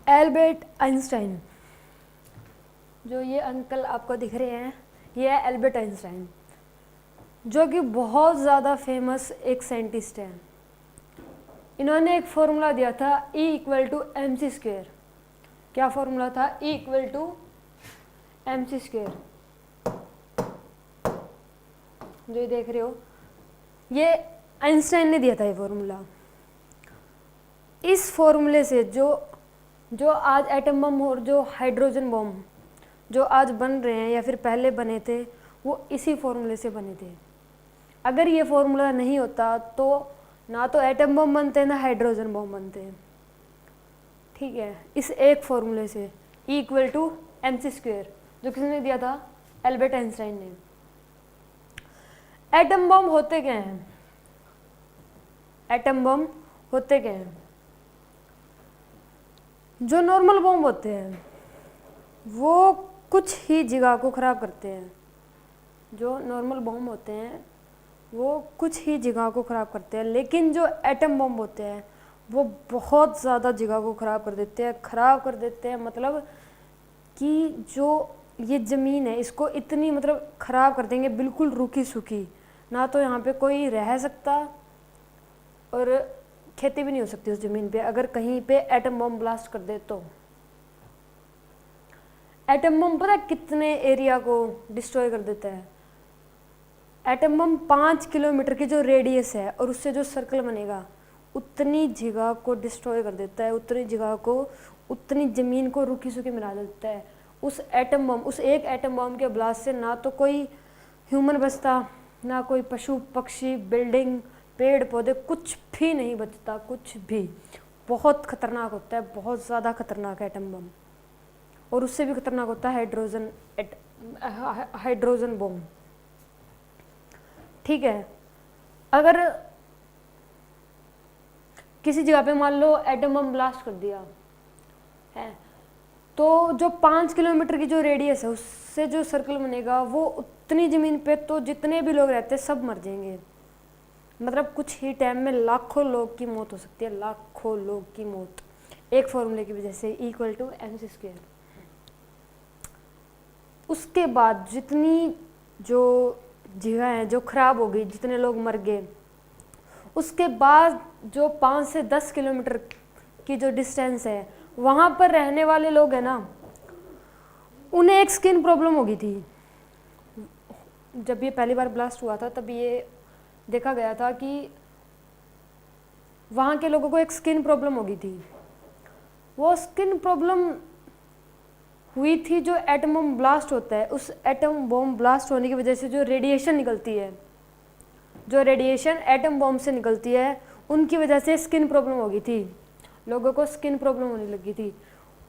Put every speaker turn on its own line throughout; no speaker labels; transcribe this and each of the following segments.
Albert Einstein, जो ये uncle आपको दिख रहे हैं, ये है एल्बर्ट आइंस्टाइन, जो कि बहुत ज़्यादा फेमस एक साइंटिस्ट है। इन्होंने एक फॉर्मूला दिया था E=mc²। क्या फॉर्मूला था? E=mc²। जो ये देख रहे हो, ये आइंस्टाइन ने दिया था ये फॉर्मूला। इस फॉर्मूले से जो आज एटम बम और जो हाइड्रोजन बम जो आज बन रहे हैं या फिर पहले बने थे, वो इसी फॉर्मूले से बने थे। अगर ये फॉर्मूला नहीं होता तो ना तो एटम बम बनते ना हाइड्रोजन बम बनते। ठीक है, इस एक फॉर्मूले से E=mc², जो किसने दिया था? एल्बर्ट आइंस्टाइन ने। एटम बम होते क्या हैं? एटम बम होते क्या हैं? जो नॉर्मल बम होते हैं वो कुछ ही जगह को ख़राब करते हैं। जो नॉर्मल बम होते हैं वो कुछ ही जगह को ख़राब करते हैं, लेकिन जो एटम बम होते हैं वो बहुत ज़्यादा जगह को ख़राब कर देते हैं। ख़राब कर देते हैं मतलब कि जो ये ज़मीन है इसको इतनी मतलब ख़राब कर देंगे, बिल्कुल रूखी सूखी, ना तो यहाँ पे कोई रह सकता और खेती भी नहीं हो सकती उस ज़मीन पे अगर कहीं पे एटम बम ब्लास्ट कर दे तो। एटम बम पता है कितने एरिया को डिस्ट्रॉय कर देता है? एटम बम 5 किलोमीटर की जो रेडियस है और उससे जो सर्कल बनेगा उतनी जगह को डिस्ट्रॉय कर देता है, उतनी जगह को, उतनी ज़मीन को रूखी सूखी मिला देता है। उस एटम बम, उस एक एटम बम के ब्लास्ट से ना तो कोई ह्यूमन बचता, ना कोई पशु पक्षी, बिल्डिंग, पेड़ पौधे, कुछ भी नहीं बचता, कुछ भी। बहुत खतरनाक होता है, बहुत ज़्यादा खतरनाक है एटम बम। और उससे भी खतरनाक होता है हाइड्रोजन बम। ठीक है, अगर किसी जगह पे मान लो एटम बम ब्लास्ट कर दिया है तो जो 5 किलोमीटर की जो रेडियस है उससे जो सर्कल बनेगा वो उतनी ज़मीन पे तो जितने भी लोग रहते हैं सब मर जाएंगे। मतलब कुछ ही टाइम में लाखों लोग की मौत हो सकती है, लाखों लोग की मौत एक फॉर्मूले की वजह से, E=mc²। उसके बाद जितनी जो जगह है जो खराब हो गई, जितने लोग मर गए, उसके बाद जो 5 से 10 किलोमीटर की जो डिस्टेंस है वहाँ पर रहने वाले लोग हैं ना, उन्हें एक स्किन प्रॉब्लम हो गई थी। जब ये पहली बार ब्लास्ट हुआ था तब ये देखा गया था कि वहाँ के लोगों को एक स्किन प्रॉब्लम हो गई थी। वो स्किन प्रॉब्लम हुई थी जो एटम बम ब्लास्ट होता है, उस एटम बम ब्लास्ट होने की वजह से जो रेडिएशन निकलती है, जो रेडिएशन एटम बम से निकलती है, उनकी वजह से स्किन प्रॉब्लम हो गई थी, लोगों को स्किन प्रॉब्लम होने लगी थी।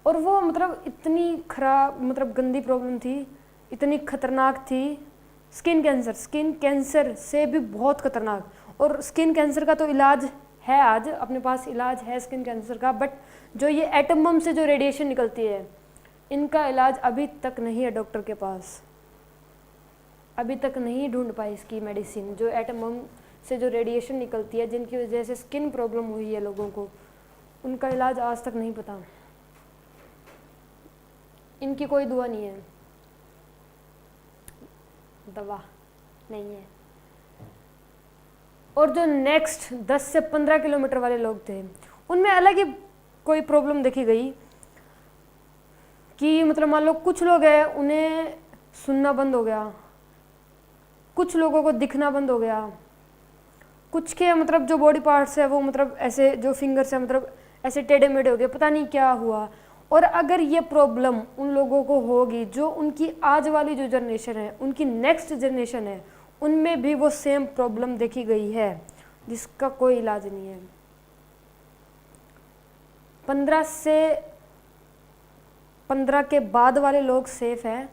और वो मतलब इतनी खराब, मतलब गंदी प्रॉब्लम थी, इतनी खतरनाक थी। स्किन कैंसर से भी बहुत खतरनाक। और स्किन कैंसर का तो इलाज है, आज अपने पास इलाज है स्किन कैंसर का, बट जो ये एटम बम से जो रेडिएशन निकलती है इनका इलाज अभी तक नहीं है डॉक्टर के पास, अभी तक नहीं ढूंढ पाई इसकी मेडिसिन। जो एटम बम से जो रेडिएशन निकलती है जिनकी वजह से स्किन प्रॉब्लम हुई है लोगों को, उनका इलाज आज तक नहीं पता, इनकी कोई दुआ नहीं है, दवा नहीं है। और जो नेक्स्ट 10 से 15 किलोमीटर वाले लोग थे उनमें अलग ही कोई प्रॉब्लम देखी गई कि मतलब मान लो कुछ लोग हैं उन्हें सुनना बंद हो गया, कुछ लोगों को दिखना बंद हो गया, कुछ के मतलब जो बॉडी पार्ट्स है वो मतलब ऐसे जो फिंगर्स है मतलब ऐसे टेढ़े मेढ़े हो गए, पता नहीं क्या हुआ। और अगर ये प्रॉब्लम उन लोगों को होगी जो उनकी आज वाली जो जनरेशन है, उनकी नेक्स्ट जनरेशन है, उनमें भी वो सेम प्रॉब्लम देखी गई है जिसका कोई इलाज नहीं है। 15 के बाद वाले लोग सेफ हैं,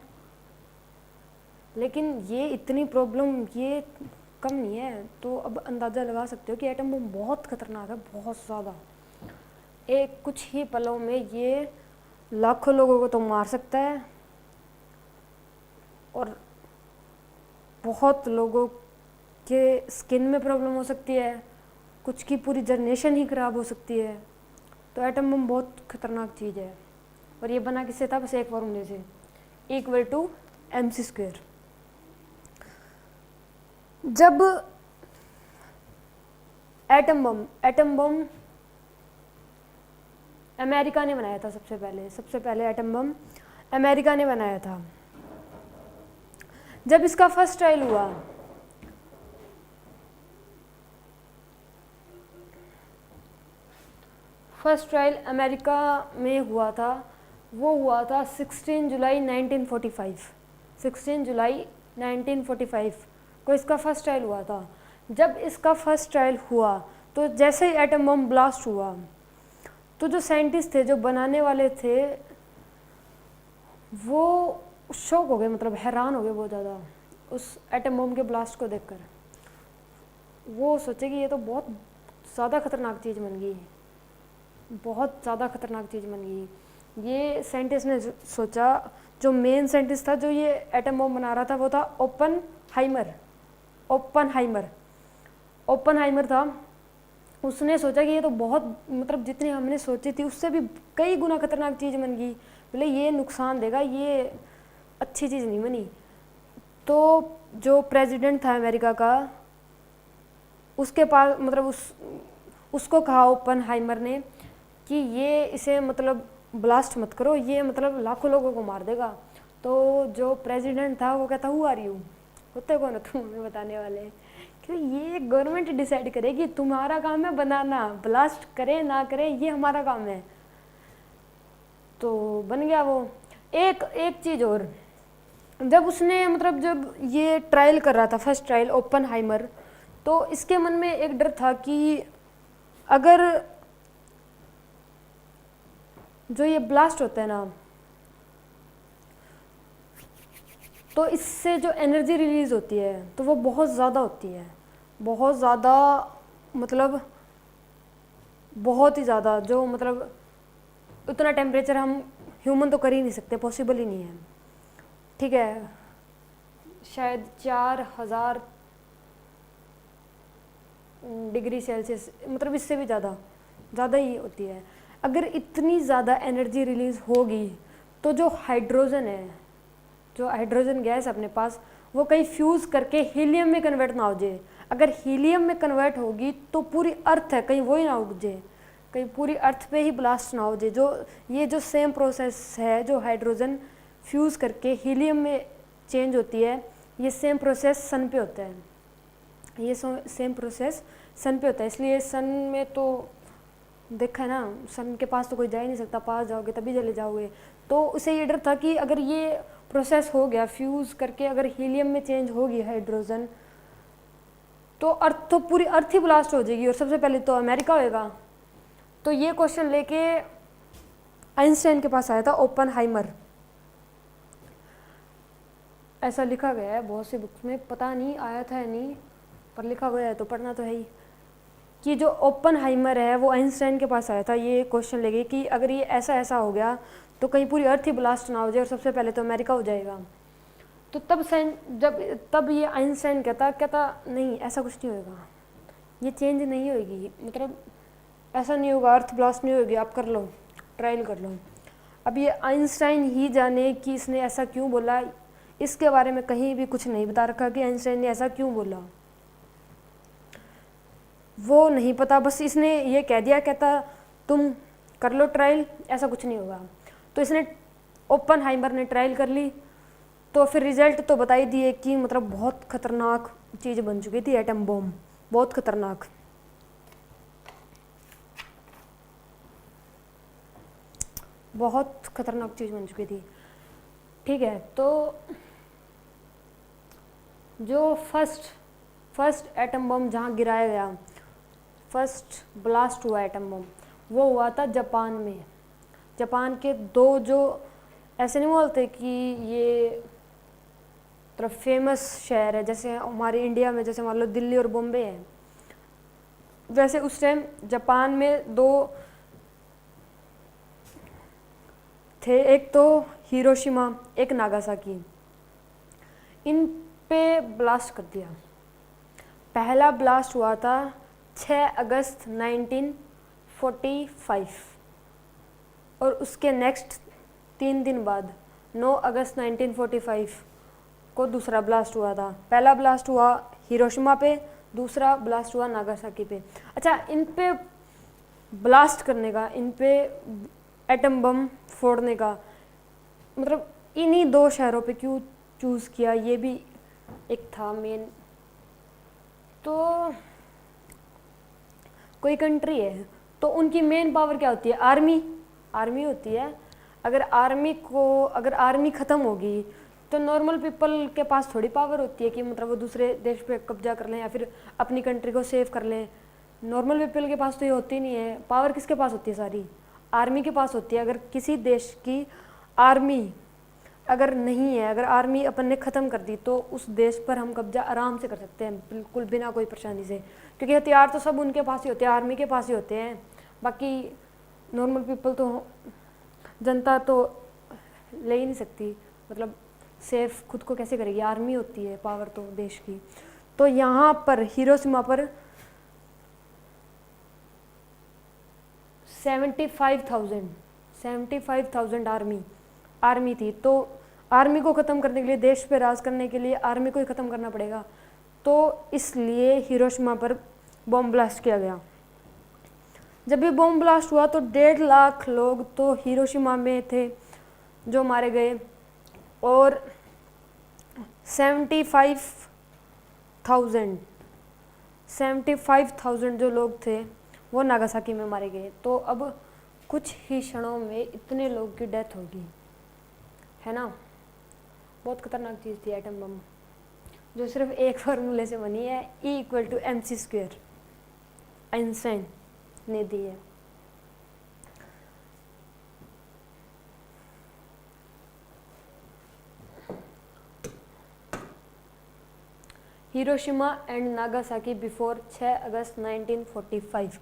लेकिन ये इतनी प्रॉब्लम ये कम नहीं है। तो अब अंदाज़ा लगा सकते हो कि एटम बम बहुत खतरनाक है, बहुत ज़्यादा। एक कुछ ही पलों में ये लाखों लोगों को तो मार सकता है और बहुत लोगों के स्किन में प्रॉब्लम हो सकती है, कुछ की पूरी जनरेशन ही ख़राब हो सकती है। तो एटम बम बहुत खतरनाक चीज़ है। और ये बना किससे था? बस एक फॉर्मूले से, इक्वल टू mc²। जब एटम बम अमेरिका ने बनाया था सबसे पहले एटम बम अमेरिका ने बनाया था। जब इसका फर्स्ट ट्रायल हुआ, फर्स्ट ट्रायल अमेरिका में हुआ था, वो हुआ था 16 जुलाई 1945। 16 जुलाई 1945 को इसका फर्स्ट ट्रायल हुआ था। जब इसका फर्स्ट ट्रायल हुआ तो जैसे ही एटम बम ब्लास्ट हुआ तो जो साइंटिस्ट थे, जो बनाने वाले थे, वो शॉक हो गए, मतलब हैरान हो गए बहुत ज़्यादा उस एटम बम के ब्लास्ट को देखकर। वो सोचे कि ये तो बहुत ज़्यादा खतरनाक चीज़ बन गई, बहुत ज़्यादा खतरनाक चीज़ बन गई। ये साइंटिस्ट ने सोचा, जो मेन साइंटिस्ट था जो ये एटम बम बना रहा था, वो था ओपनहाइमर था। उसने सोचा कि ये तो बहुत, मतलब जितनी हमने सोची थी उससे भी कई गुना खतरनाक चीज़ बन गई, बोले ये नुकसान देगा, ये अच्छी चीज़ नहीं बनी। तो जो प्रेसिडेंट था अमेरिका का, उसके पास, मतलब उसको कहा ओपनहाइमर ने कि ये इसे मतलब ब्लास्ट मत करो, ये मतलब लाखों लोगों को मार देगा। तो जो प्रेसिडेंट था वो कहता, हु आर यू, होते कौन हो तुम हमें बताने वाले, कि ये गवर्नमेंट डिसाइड करेगी, तुम्हारा काम है बनाना, ब्लास्ट करे ना करे ये हमारा काम है। तो बन गया वो। एक चीज़ और, जब उसने, मतलब जब ये ट्रायल कर रहा था, फर्स्ट ट्रायल ओपनहाइमर, तो इसके मन में एक डर था कि अगर जो ये ब्लास्ट होता है ना, तो इससे जो एनर्जी रिलीज होती है तो वो बहुत ज़्यादा होती है, बहुत ज़्यादा, मतलब बहुत ही ज़्यादा, जो मतलब उतना टेम्परेचर हम ह्यूमन तो कर ही नहीं सकते, पॉसिबल ही नहीं है। ठीक है, शायद 4000 डिग्री सेल्सियस, मतलब इससे भी ज़्यादा ही होती है। अगर इतनी ज़्यादा एनर्जी रिलीज़ होगी तो जो हाइड्रोजन है, जो हाइड्रोजन गैस अपने पास, वो कहीं फ्यूज़ करके हीलियम में कन्वर्ट ना हो जाए। अगर हीलियम में कन्वर्ट होगी तो पूरी अर्थ है, कहीं वही ना उड़ जाए, कहीं पूरी अर्थ पे ही ब्लास्ट ना हो जाए। जो सेम प्रोसेस है, जो हाइड्रोजन फ्यूज़ करके हीलियम में चेंज होती है, ये सेम प्रोसेस सन पे होता है, ये सेम प्रोसेस सन पे होता है। इसलिए सन में तो देखा है ना, सन के पास तो कोई जा ही नहीं सकता, पास जाओगे तभी चले जाओगे। तो उसे ये डर था कि अगर ये प्रोसेस हो गया, फ्यूज़ करके अगर हीलियम में चेंज होगी हाइड्रोजन, तो पूरी अर्थ ही ब्लास्ट हो जाएगी और सबसे पहले तो अमेरिका होएगा। तो ये क्वेश्चन लेके आइंस्टाइन के पास आया था ओपनहाइमर। ऐसा लिखा गया है बहुत सी बुक्स में, पता नहीं आया था या नहीं, पर लिखा गया है तो पढ़ना तो है ही, कि जो ओपनहाइमर है वो आइंस्टाइन के पास आया था ये क्वेश्चन लेके कि अगर ये ऐसा हो गया तो कहीं पूरी अर्थ ही ब्लास्ट ना हो जाए और सबसे पहले तो अमेरिका हो जाएगा। तो तब ये आइंस्टाइन कहता नहीं, ऐसा कुछ नहीं होगा, ये चेंज नहीं होगी, मतलब ऐसा नहीं होगा, अर्थ ब्लास्ट नहीं होगी, आप कर लो, ट्रायल कर लो। अब ये आइंस्टाइन ही जाने कि इसने ऐसा क्यों बोला, इसके बारे में कहीं भी कुछ नहीं बता रखा कि आइंस्टाइन ने ऐसा क्यों बोला, वो नहीं पता। बस इसने ये कह दिया, कहता तुम कर लो ट्रायल, ऐसा कुछ नहीं होगा। तो इसने, ओपनहाइमर ने ट्रायल कर ली, तो फिर रिजल्ट तो बता ही दिए कि मतलब बहुत खतरनाक चीज़ बन चुकी थी एटम बम, बहुत खतरनाक। बहुत खतरनाक चीज़ बन चुकी थी। ठीक है, तो जो फर्स्ट एटम बम जहाँ गिराया गया, फर्स्ट ब्लास्ट हुआ एटम बम, वो हुआ था जापान में। जापान के दो, जो ऐसे नहीं बोलते कि ये मतलब फेमस शहर है, जैसे हमारे इंडिया में जैसे मान लो दिल्ली और बॉम्बे है, वैसे उस टाइम जापान में दो थे, एक तो हिरोशिमा, एक नागासाकी। इन पे ब्लास्ट कर दिया। पहला ब्लास्ट हुआ था 6 अगस्त 1945, और उसके नेक्स्ट 3 दिन बाद 9 अगस्त 1945 को दूसरा ब्लास्ट हुआ था। पहला ब्लास्ट हुआ हिरोशिमा पे, दूसरा ब्लास्ट हुआ नागासाकी पे। अच्छा, इन पे ब्लास्ट करने का, इन पे एटम बम फोड़ने का मतलब इन्हीं 2 शहरों पे क्यों चूज़ किया, ये भी एक था मेन। तो कोई कंट्री है तो उनकी मेन पावर क्या होती है? आर्मी होती है। अगर आर्मी ख़त्म होगी तो नॉर्मल पीपल के पास थोड़ी पावर होती है कि मतलब वो दूसरे देश पे कब्जा कर लें या फिर अपनी कंट्री को सेव कर लें। नॉर्मल पीपल के पास तो ये होती नहीं है। पावर किसके पास होती है? सारी आर्मी के पास होती है। अगर किसी देश की आर्मी अगर नहीं है, अगर आर्मी अपन ने ख़त्म कर दी तो उस देश पर हम कब्जा आराम से कर सकते हैं, बिल्कुल बिना कोई परेशानी से, क्योंकि हथियार तो सब उनके पास ही होते हैं, आर्मी के पास ही होते हैं। बाकी नॉर्मल पीपल तो, जनता तो ले ही नहीं सकती, मतलब सेफ खुद को कैसे करेगी? आर्मी होती है पावर तो देश की। तो यहाँ पर हिरोशिमा पर 75,000 आर्मी थी। तो आर्मी को ख़त्म करने के लिए, देश पे राज करने के लिए आर्मी को ही ख़त्म करना पड़ेगा, तो इसलिए हिरोशिमा पर बॉम्ब ब्लास्ट किया गया। जब भी बॉम्ब ब्लास्ट हुआ तो 1.5 लाख लोग तो हिरोशिमा में थे जो मारे गए, और 75,000 जो लोग थे वो नागासाकी में मारे गए। तो अब कुछ ही क्षणों में इतने लोग की डेथ होगी, है ना? बहुत खतरनाक चीज़ थी एटम बम, जो सिर्फ एक फार्मूले से बनी है, E = mc², आइंस्टाइन ने दी है। Hiroshima and Nagasaki before 6 August 1945।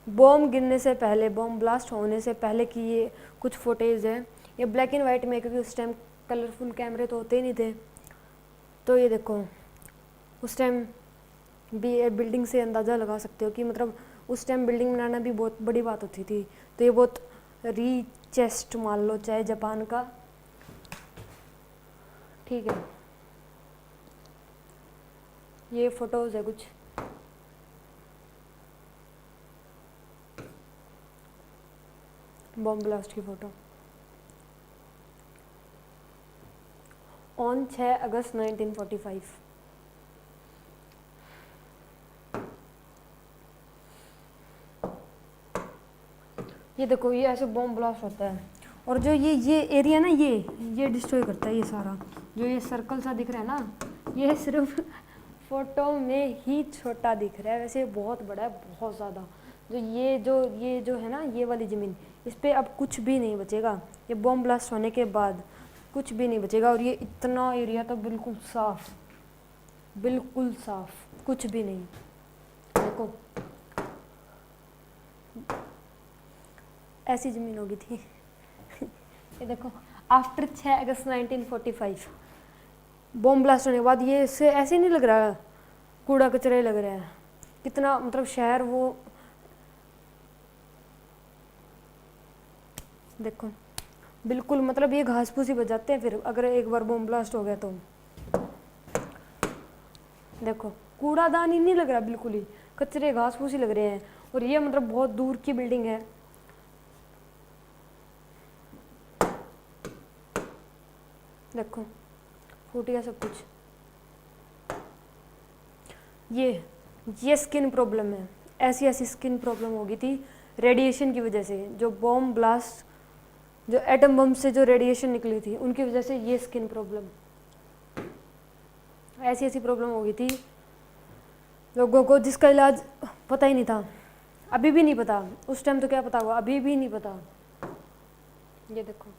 Bomb गिरने से पहले, बॉम्ब ब्लास्ट होने से पहले की ये कुछ फुटेज है। ये ब्लैक एंड वाइट में, क्योंकि उस टाइम कलरफुल कैमरे तो होते ही नहीं थे। तो ये देखो, उस टाइम भी बिल्डिंग से अंदाज़ा लगा सकते हो कि मतलब उस टाइम बिल्डिंग बनाना भी बहुत बड़ी बात होती थी। तो ये बहुत रिचेस्ट मान लो चाहे जापान का, ठीक है। ये फोटोज़ है कुछ, बॉम्ब ब्लास्ट की फ़ोटो ऑन 6 अगस्त 1945। ये देखो, ये ऐसे बॉम्ब ब्लास्ट होता है, और जो ये एरिया ना, ये डिस्ट्रॉय करता है। ये सारा जो ये सर्कल सा दिख रहा है ना, ये सिर्फ फोटो में ही छोटा दिख रहा है, वैसे बहुत बड़ा है, बहुत ज़्यादा। ये जो है ना, ये वाली ज़मीन, इस पर अब कुछ भी नहीं बचेगा। ये बॉम्ब ब्लास्ट होने के बाद कुछ भी नहीं बचेगा, और ये इतना एरिया तो बिल्कुल साफ, कुछ भी नहीं। देखो ऐसी ज़मीन होगी थी। ये देखो, आफ्टर 6 अगस्त 1945 बॉम्ब ब्लास्ट होने के बाद ये इससे ऐसे नहीं लग रहा, कूड़ा कचरे लग रहा है। कितना मतलब शहर वो देखो, बिल्कुल मतलब ये घास फूस ही बच जाते हैं फिर अगर एक बार बॉम्ब ब्लास्ट हो गया तो। देखो, कूड़ादान ही नहीं लग रहा, बिल्कुल ही कचरे घास फूस ही लग रहे हैं। और ये मतलब बहुत दूर की बिल्डिंग है। देखो, फूट गया सब कुछ। ये स्किन प्रॉब्लम है, ऐसी स्किन प्रॉब्लम हो गई थी रेडिएशन की वजह से। जो बॉम्ब ब्लास्ट, जो एटम बम से जो रेडिएशन निकली थी, उनकी वजह से ये स्किन प्रॉब्लम, ऐसी प्रॉब्लम हो गई थी लोगों को, जिसका इलाज पता ही नहीं था, अभी भी नहीं पता। उस टाइम तो क्या पता हुआ, अभी भी नहीं पता। ये देखो,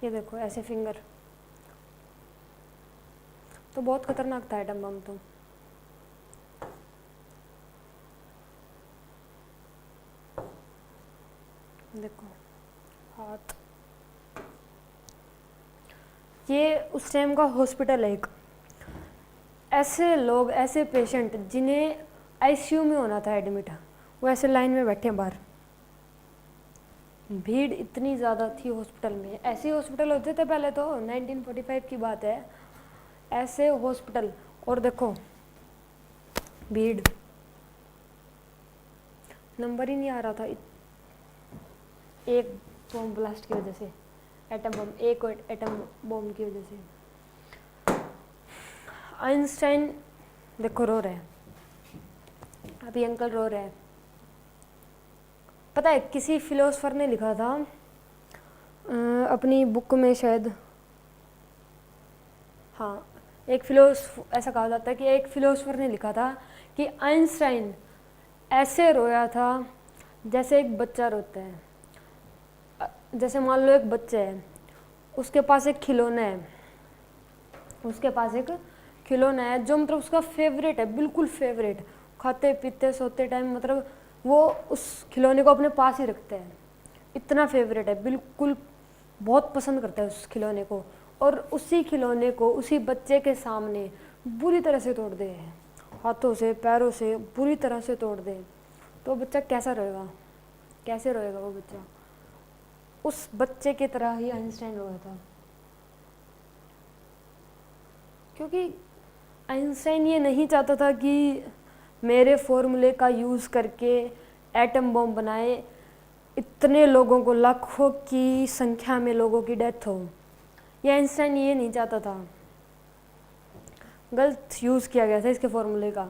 ये देखो ऐसे फिंगर। तो बहुत खतरनाक था एटम बम तो। देखो हाथ, ये उस टाइम का हॉस्पिटल है एक। ऐसे लोग, ऐसे पेशेंट जिन्हें आईसीयू में होना था एडमिट, वो ऐसे लाइन में बैठे हैं बाहर। भीड़ इतनी ज़्यादा थी हॉस्पिटल में। ऐसे हॉस्पिटल होते थे पहले तो, 1945 की बात है, ऐसे हॉस्पिटल। और देखो भीड़, नंबर ही नहीं आ रहा था एक बॉम्ब ब्लास्ट की वजह से, एटम बम, एक एटम बॉम्ब की वजह से। आइंस्टाइन देखो रो रहे हैं, अभी अंकल रो रहे हैं। पता है किसी फिलोसफर ने लिखा था अपनी बुक में शायद, हाँ, एक फिलोसफर, ऐसा कहा जाता है कि एक फिलोसफर ने लिखा था कि आइंस्टाइन ऐसे रोया था जैसे एक बच्चा रोता है। जैसे मान लो एक बच्चा है, उसके पास एक खिलौना है, उसके पास एक खिलौना है जो मतलब उसका फेवरेट है, बिल्कुल फेवरेट। खाते पीते सोते टाइम मतलब वो उस खिलौने को अपने पास ही रखते हैं, इतना फेवरेट है, बिल्कुल बहुत पसंद करता है उस खिलौने को। और उसी खिलौने को उसी बच्चे के सामने बुरी तरह से तोड़ दे, हाथों से पैरों से बुरी तरह से तोड़ दे, तो बच्चा कैसा रोएगा, कैसे रोएगा वो बच्चा। उस बच्चे की तरह ही आइंस्टाइन रोया था, क्योंकि आइंस्टाइन ये नहीं चाहता था कि मेरे फॉर्मूले का यूज़ करके एटम बम बनाए, इतने लोगों को, लाखों की संख्या में लोगों की डेथ हो। ये आइंस्टाइन ये नहीं चाहता था, गलत यूज़ किया गया था इसके फॉर्मूले का।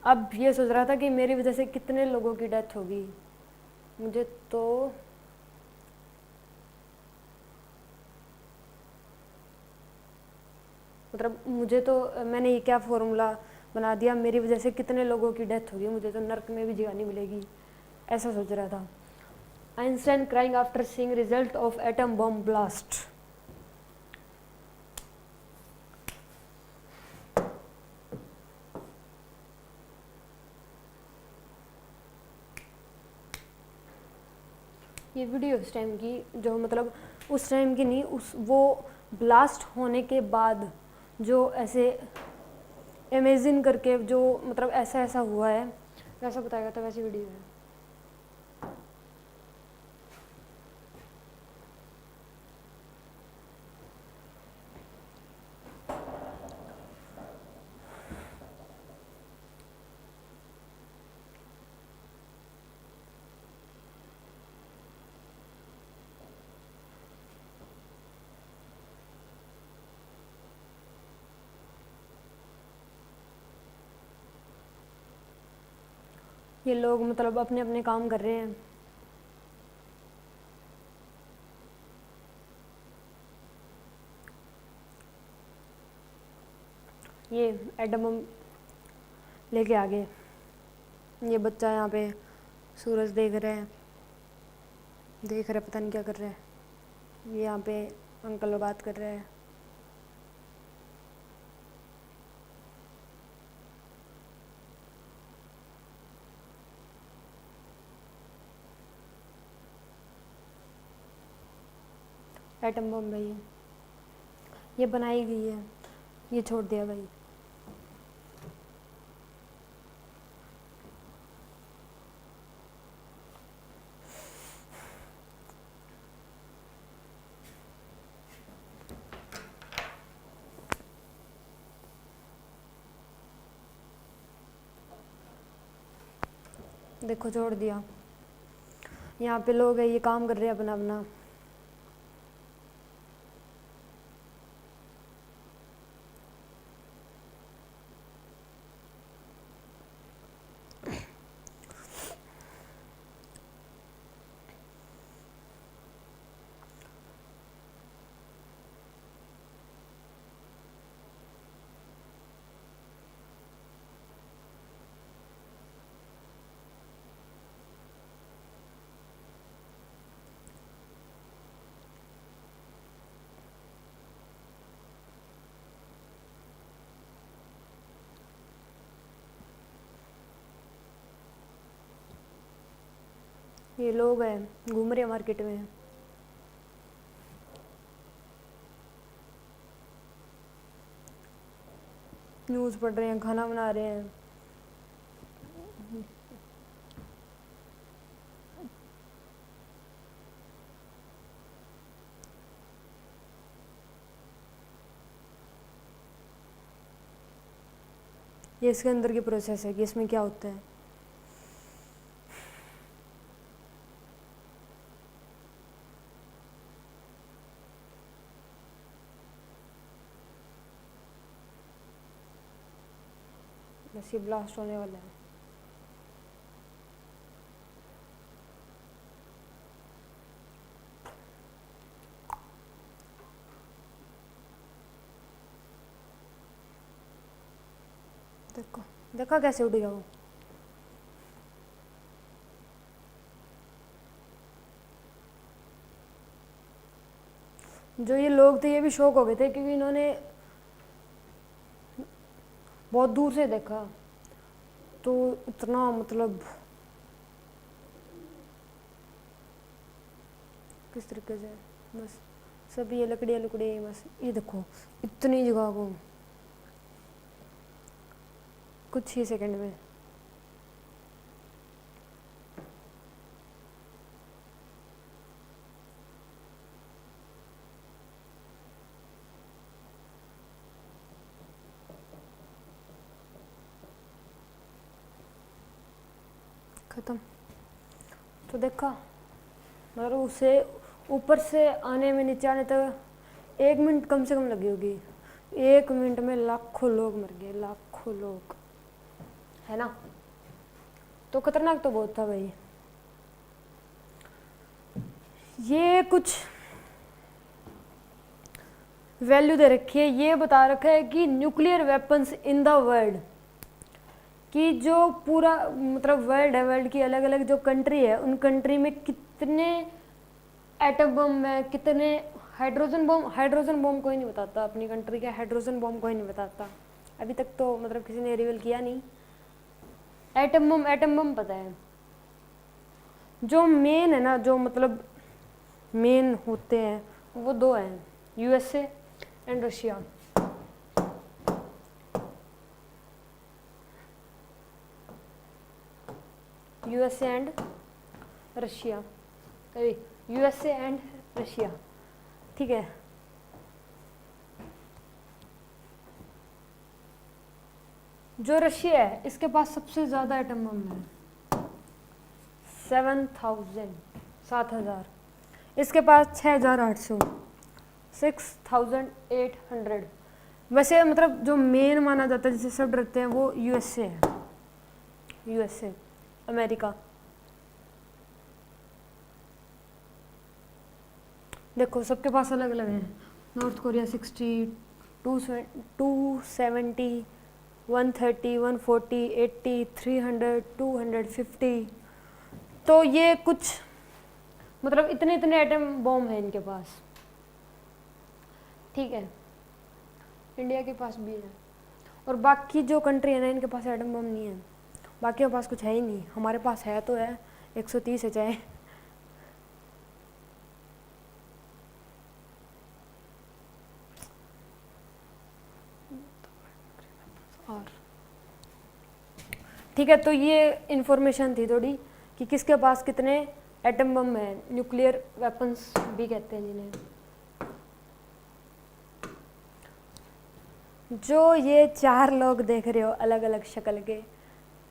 अब ये सोच रहा था कि मेरी वजह से कितने लोगों की डेथ होगी, मुझे तो मतलब मुझे तो, मैंने ये क्या फॉर्मूला बना दिया, मेरी वजह से कितने लोगों की डेथ होगी, मुझे तो नर्क में भी जगह नहीं मिलेगी, ऐसा सोच रहा था। Einstein crying after seeing result of atom bomb blast. ये वीडियो उस टाइम की, जो मतलब उस टाइम की नहीं, उस वो ब्लास्ट होने के बाद जो ऐसे इमेजिन करके जो मतलब ऐसा ऐसा हुआ है वैसा बताया था, वैसी वीडियो है। ये लोग मतलब अपने अपने काम कर रहे हैं। ये एटम बम लेके आ गए, ये बच्चा यहाँ पे सूरज देख रहा है, देख रहा है, पता नहीं क्या कर रहा है। ये यहाँ पे अंकल बात कर रहे हैं। एटम बम भाई ये बनाई गई है, ये छोड़ दिया भाई। देखो छोड़ दिया, यहाँ पे लोग है ये काम कर रहे हैं अपना अपना। ये लोग हैं घूम रहे हैं मार्केट में। न्यूज़ पढ़ रहे हैं, खाना बना रहे हैं। ये इसके अंदर की प्रोसेस है कि इसमें क्या होता है। बस ये ब्लास्ट होने वाला है। देखो देखा कैसे उड़ गया वो। जो ये लोग थे ये भी शॉक हो गए थे क्योंकि इन्होंने बहुत दूर से देखा, तो इतना मतलब किस तरीके से बस सब ये लकड़ियाँ लुकड़ियाँ बस ये देखो इतनी जगह को कुछ ही सेकंड में। खत्म। तो देखा मतलब उसे ऊपर से आने में नीचे आने तक 1 मिनट कम से कम लगी होगी। 1 मिनट में लाखों लोग मर गए, लाखों लोग, है ना। तो खतरनाक तो बहुत था भाई। ये कुछ वैल्यू दे रखी है, ये बता रखा है कि nuclear weapons in the world, कि जो पूरा मतलब वर्ल्ड है, वर्ल्ड की अलग अलग जो कंट्री है उन कंट्री में कितने एटम बम है, कितने हाइड्रोजन बम कोई नहीं बताता। अपनी कंट्री का हाइड्रोजन बम कोई नहीं बताता अभी तक, तो मतलब किसी ने रिवील किया नहीं। एटम बम पता है। जो मेन है ना, जो मतलब मेन होते हैं वो 2 हैं, USA and Russia. USA and Russia, USA and Russia, ठीक है। जो रशिया है इसके पास सबसे ज़्यादा एटम बम है, 7,000। इसके पास 6,800, 6,800। वैसे मतलब जो मेन माना जाता है जिसे सब डरते हैं वो यूएसए है, यूएसए अमेरिका। देखो सबके पास अलग अलग हैं। North Korea 60, 270, 130, 140, 80, 300, 250। तो ये कुछ मतलब इतने इतने एटम बॉम्ब है इनके पास, ठीक है। इंडिया के पास भी है, और बाकी जो कंट्री है ना इनके पास एटम बम नहीं है, बाकी के पास कुछ है ही नहीं। हमारे पास है तो है 130 है चाहे। और ठीक है, तो ये इन्फॉर्मेशन थी थोड़ी कि किसके पास कितने एटम बम है, न्यूक्लियर वेपन्स भी कहते हैं जिन्हें। जो ये 4 लोग देख रहे हो अलग अलग शक्ल के,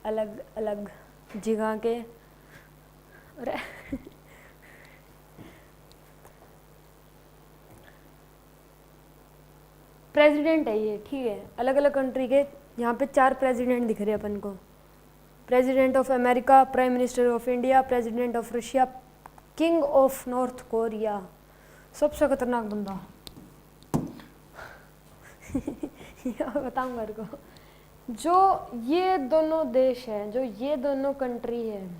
अलग अलग जगह के, प्रेसिडेंट है ये, ठीक है। अलग अलग कंट्री के यहाँ पे 4 प्रेसिडेंट दिख रहे हैं अपन को। President of America, prime minister of India, president of Russia, king of north Korea, सबसे खतरनाक बंदा। बताऊँ मेरे को, जो ये दोनों देश हैं, जो ये दोनों कंट्री है,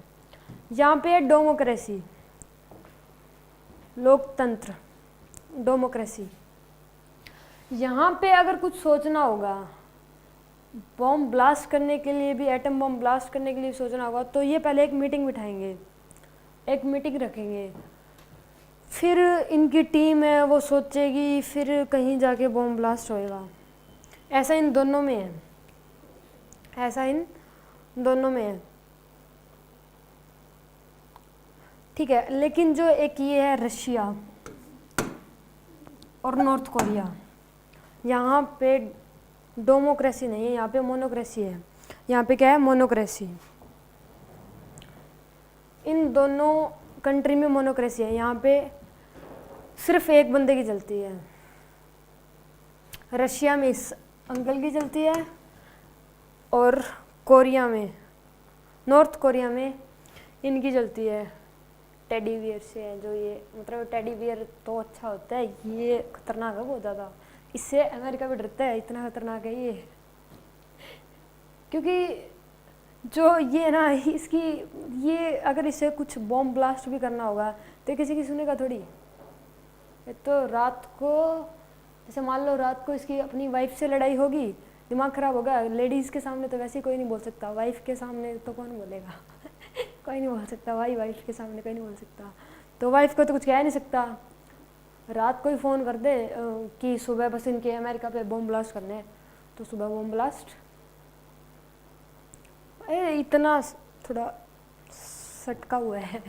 यहाँ पे है डेमोक्रेसी, लोकतंत्र, डेमोक्रेसी। यहाँ पे अगर कुछ सोचना होगा, बॉम्ब ब्लास्ट करने के लिए भी, एटम बॉम्ब ब्लास्ट करने के लिए सोचना होगा, तो ये पहले एक मीटिंग बिठाएंगे, एक मीटिंग रखेंगे, फिर इनकी टीम है वो सोचेगी, फिर कहीं जाके बॉम्ब ब्लास्ट होएगा। ऐसा इन दोनों में है। ऐसा इन दोनों में है, ठीक है। लेकिन जो एक ये है रशिया और नॉर्थ कोरिया, यहाँ पे डेमोक्रेसी नहीं है, यहाँ पे मोनोक्रेसी है। यहाँ पे क्या है? मोनोक्रेसी। इन दोनों कंट्री में मोनोक्रेसी है। यहाँ पे सिर्फ एक बंदे की चलती है। रशिया में इस अंकल की चलती है, और कोरिया में, नॉर्थ कोरिया में इनकी चलती है। टेडी बियर से है जो ये, मतलब टेडी बियर तो अच्छा होता है, ये खतरनाक है बहुत ज़्यादा। इससे अमेरिका भी डरता है, इतना खतरनाक है ये। क्योंकि जो ये ना, इसकी ये अगर इसे कुछ बॉम्ब ब्लास्ट भी करना होगा तो किसी की सुनेगा थोड़ी। ये तो रात को, जैसे मान लो रात को इसकी अपनी वाइफ से लड़ाई होगी, दिमाग खराब होगा। लेडीज़ के सामने तो वैसे ही कोई नहीं बोल सकता, वाइफ के सामने तो कौन बोलेगा? कोई नहीं बोल सकता भाई, वाइफ के सामने कोई नहीं बोल सकता। तो वाइफ को तो कुछ कह नहीं सकता। रात को ही फ़ोन कर दे कि सुबह बस इनके अमेरिका पे बॉम्ब ब्लास्ट करने हैं, तो सुबह बॉम्ब ब्लास्ट। इतना थोड़ा सटका हुआ है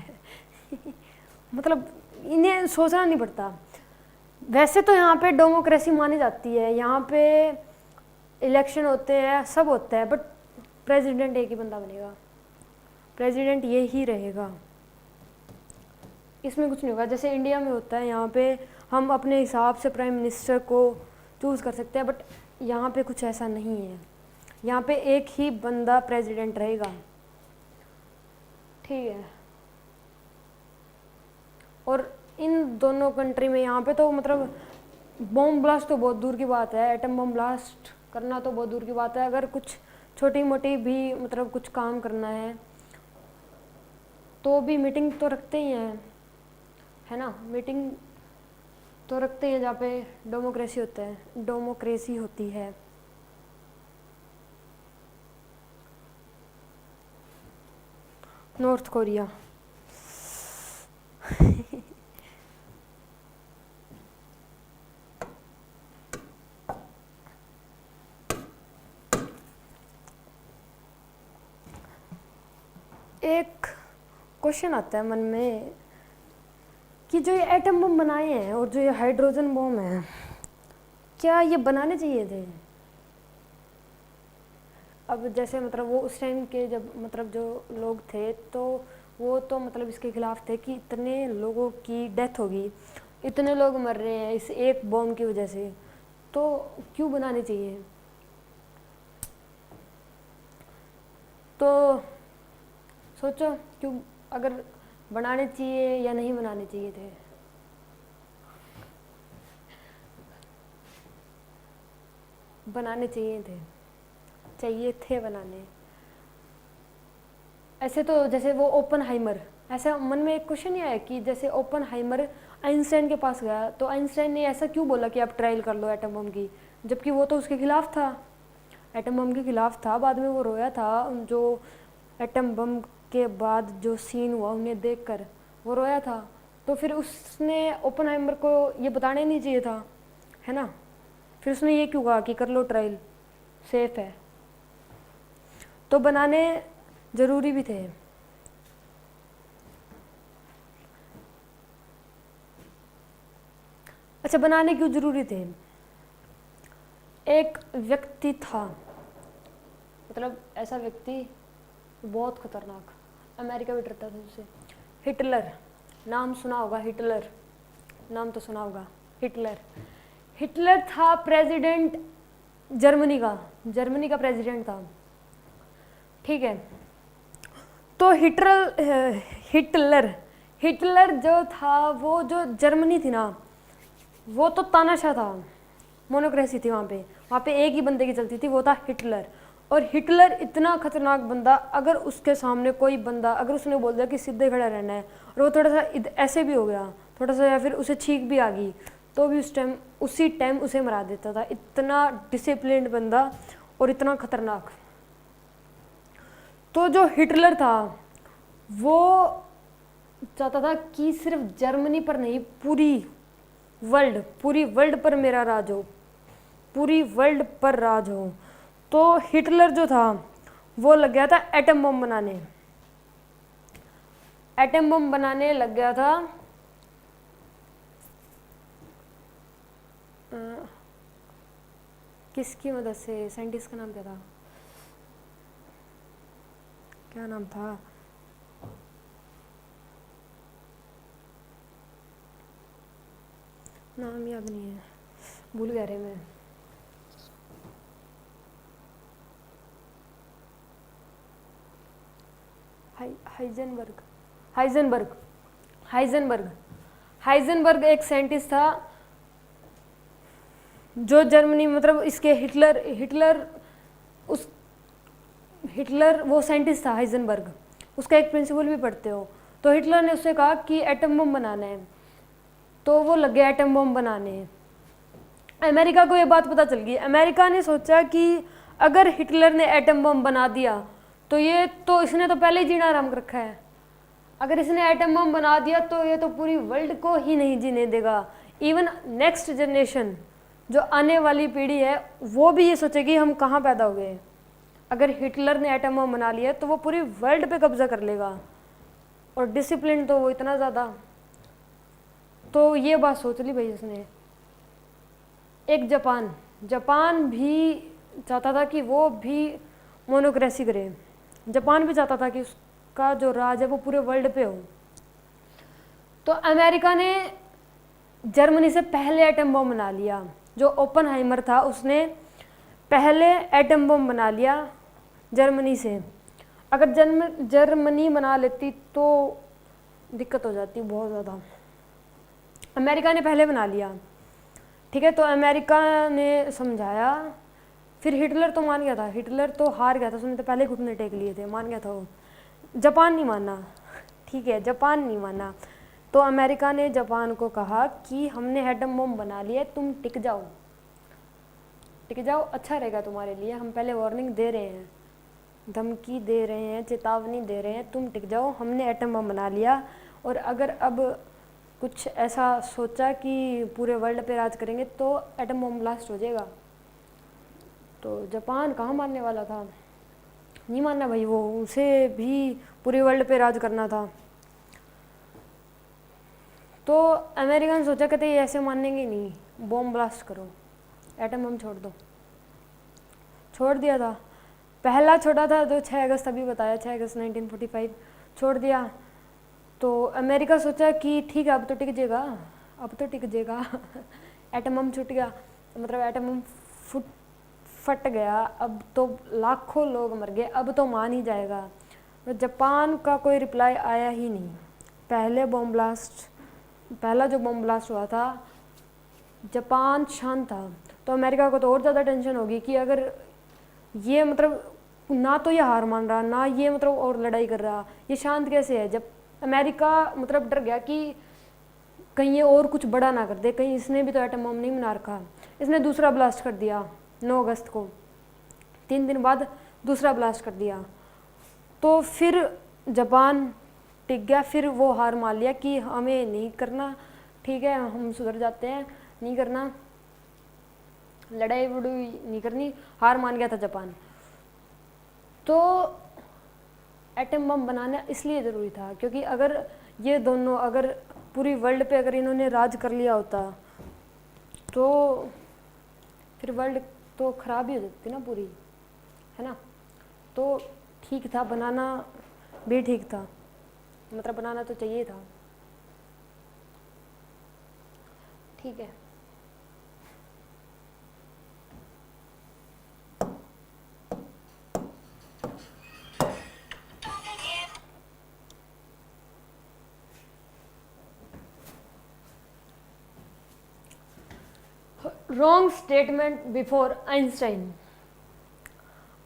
मतलब इन्हें सोचना नहीं पड़ता। वैसे तो यहाँ पे डेमोक्रेसी मानी जाती है, यहाँ पे इलेक्शन होते हैं, सब होता है, बट प्रेसिडेंट एक ही बंदा बनेगा, प्रेसिडेंट ये ही रहेगा, इसमें कुछ नहीं होगा। जैसे इंडिया में होता है, यहाँ पे हम अपने हिसाब से प्राइम मिनिस्टर को चूज़ कर सकते हैं, बट यहाँ पे कुछ ऐसा नहीं है। यहाँ पे एक ही बंदा प्रेसिडेंट रहेगा, ठीक है। और इन दोनों कंट्री में यहाँ पे तो मतलब बॉम्ब ब्लास्ट तो बहुत दूर की बात है, एटम बॉम्ब ब्लास्ट करना तो बहुत दूर की बात है। अगर कुछ छोटी मोटी भी मतलब कुछ काम करना है तो भी मीटिंग तो रखते ही हैं, है ना। मीटिंग तो रखते हैं जहाँ पे डेमोक्रेसी होता है, डेमोक्रेसी होती है। नॉर्थ कोरिया एक क्वेश्चन आता है मन में कि जो ये एटम बम बनाए हैं और जो ये हाइड्रोजन बम है, क्या ये बनाने चाहिए थे? अब जैसे मतलब वो उस टाइम के जब मतलब जो लोग थे तो वो तो मतलब इसके खिलाफ थे कि इतने लोगों की डेथ होगी, इतने लोग मर रहे हैं इस एक बॉम्ब की वजह से, तो क्यों बनाने चाहिए? तो सोचो क्यों, अगर बनाने चाहिए या नहीं बनाने चाहिए थे? बनाने चाहिए थे बनाने। ऐसे तो जैसे वो ओपनहाइमर, ऐसा मन में एक क्वेश्चन ये है कि जैसे ओपनहाइमर आइंस्टाइन के पास गया तो आइंस्टाइन ने ऐसा क्यों बोला कि आप ट्रायल कर लो एटम बम की, जबकि वो तो उसके खिलाफ था, एटम बम के खिलाफ था। बाद में वो रोया था, जो एटम बम के बाद जो सीन हुआ उन्हें देखकर वो रोया था। तो फिर उसने ओपनहाइमर को ये बताना ही नहीं चाहिए था, है ना। फिर उसने ये क्यों कहा कि कर लो ट्रायल, सेफ है। तो बनाने ज़रूरी भी थे। अच्छा, बनाने क्यों ज़रूरी थे? एक व्यक्ति था, मतलब ऐसा व्यक्ति बहुत खतरनाक, अमेरिका भी डरता था उससे। हिटलर, नाम सुना होगा, हिटलर नाम तो सुना होगा। हिटलर था प्रेसिडेंट जर्मनी का प्रेसिडेंट था, ठीक है। तो हिटलर जो था, वो जो जर्मनी थी ना, वो तो तानाशाह था, मोनोक्रेसी थी वहाँ पे एक ही बंदे की चलती थी, वो था हिटलर। और हिटलर इतना खतरनाक बंदा, अगर उसके सामने कोई बंदा, अगर उसने बोल दिया कि सीधे खड़ा रहना है और वो थोड़ा सा ऐसे भी हो गया थोड़ा सा, या फिर उसे छींक भी आ गई, तो भी उसी टाइम उसे मरा देता था। इतना डिसिप्लिन्ड बंदा और इतना खतरनाक। तो जो हिटलर था वो चाहता था कि सिर्फ जर्मनी पर नहीं, पूरी वर्ल्ड पर मेरा राज हो, पूरी वर्ल्ड पर राज हो। तो हिटलर जो था वो लग गया था एटम बम बनाने, एटम बम बनाने लग गया था। किसकी मदद से, साइंटिस्ट का नाम क्या था, क्या नाम था, नाम याद नहीं है, भूल गया रे मैं। हाइजेनबर्ग, हाइजेनबर्ग, हाइजेनबर्ग, हाइजेनबर्ग एक साइंटिस्ट था जो जर्मनी, मतलब इसके हिटलर हिटलर उस हिटलर वो साइंटिस्ट था हाइजेनबर्ग, उसका एक प्रिंसिपल भी पढ़ते हो। तो हिटलर ने उससे कहा कि एटम बम बनाना है, तो वो लग गया एटम बम बनाने। अमेरिका को ये बात पता चल गई, अमेरिका ने सोचा कि अगर हिटलर ने एटम बम बना दिया तो इसने तो पहले ही जीना आराम रखा है, अगर इसने एटम बम बना दिया तो ये तो पूरी वर्ल्ड को ही नहीं जीने देगा। इवन नेक्स्ट जनरेशन, जो आने वाली पीढ़ी है, वो भी ये सोचेगी हम कहाँ पैदा हो गए। अगर हिटलर ने एटम बम बना लिया तो वो पूरी वर्ल्ड पे कब्जा कर लेगा, और डिसिप्लिन तो वो इतना ज़्यादा। तो ये बात सोच ली भाई उसने। एक जापान, जापान भी चाहता था कि वो भी मोनोक्रेसी करे, जापान भी चाहता था कि उसका जो राज है वो पूरे वर्ल्ड पे हो। तो अमेरिका ने जर्मनी से पहले एटम बम बना लिया, जो ओपनहाइमर था उसने पहले एटम बम बना लिया जर्मनी से। अगर जर्मनी बना लेती तो दिक्कत हो जाती बहुत ज़्यादा। अमेरिका ने पहले बना लिया, ठीक है। तो अमेरिका ने समझाया, फिर हिटलर तो मान गया था, हिटलर तो हार गया था, उसने तो पहले घुटने टेक लिए थे, मान गया था वो। जापान नहीं माना, ठीक है, जापान नहीं माना। तो अमेरिका ने जापान को कहा कि हमने एटम बम बना लिया, तुम टिक जाओ, टिक जाओ, अच्छा रहेगा तुम्हारे लिए, हम पहले वार्निंग दे रहे हैं, धमकी दे रहे हैं, चेतावनी दे रहे हैं, तुम टिक जाओ, हमने एटम बम बना लिया। और अगर अब कुछ ऐसा सोचा कि पूरे वर्ल्ड पे राज करेंगे तो एटम बम ब्लास्ट हो जाएगा। तो जापान कहाँ मानने वाला था, नहीं मानना भाई, वो उसे भी पूरे वर्ल्ड पे राज करना था। तो अमेरिकन सोचा, कहते ये ऐसे मानेंगे नहीं, बम ब्लास्ट करो, एटम बम छोड़ दो। छोड़ दिया था, पहला छोड़ा था जो 6 अगस्त अभी बताया, 6 अगस्त 1945 छोड़ दिया। तो अमेरिका सोचा कि ठीक है अब तो टिक जाएगा, अब तो टिक जाएगा एटम बम छूट गया, मतलब एटम बम फट गया, अब तो लाखों लोग मर गए, अब तो मान ही जाएगा। तो जापान का कोई रिप्लाई आया ही नहीं। पहला जो बम ब्लास्ट हुआ था, जापान शांत था। तो अमेरिका को तो और ज़्यादा टेंशन होगी कि अगर ये मतलब ना तो ये हार मान रहा, ना ये मतलब और लड़ाई कर रहा, ये शांत कैसे है। जब अमेरिका मतलब डर गया कि कहीं ये और कुछ बड़ा ना कर दे, कहीं इसने भी तो एटम बम नहीं बना रखा। इसने दूसरा ब्लास्ट कर दिया 9 अगस्त को, 3 दिन बाद दूसरा ब्लास्ट कर दिया। तो फिर जापान टिक गया, फिर वो हार मान लिया कि हमें नहीं करना, ठीक है हम सुधर जाते हैं, नहीं करना, लड़ाई वड़ाई नहीं करनी, हार मान गया था जापान। तो एटम बम बनाना इसलिए ज़रूरी था क्योंकि अगर ये दोनों, अगर पूरी वर्ल्ड पे अगर इन्होंने राज कर लिया होता तो फिर वर्ल्ड तो ख़राब ही हो जाती ना पूरी, है ना। तो ठीक था, बनाना भी ठीक था, मतलब बनाना तो चाहिए था, ठीक है। Wrong statement before Einstein.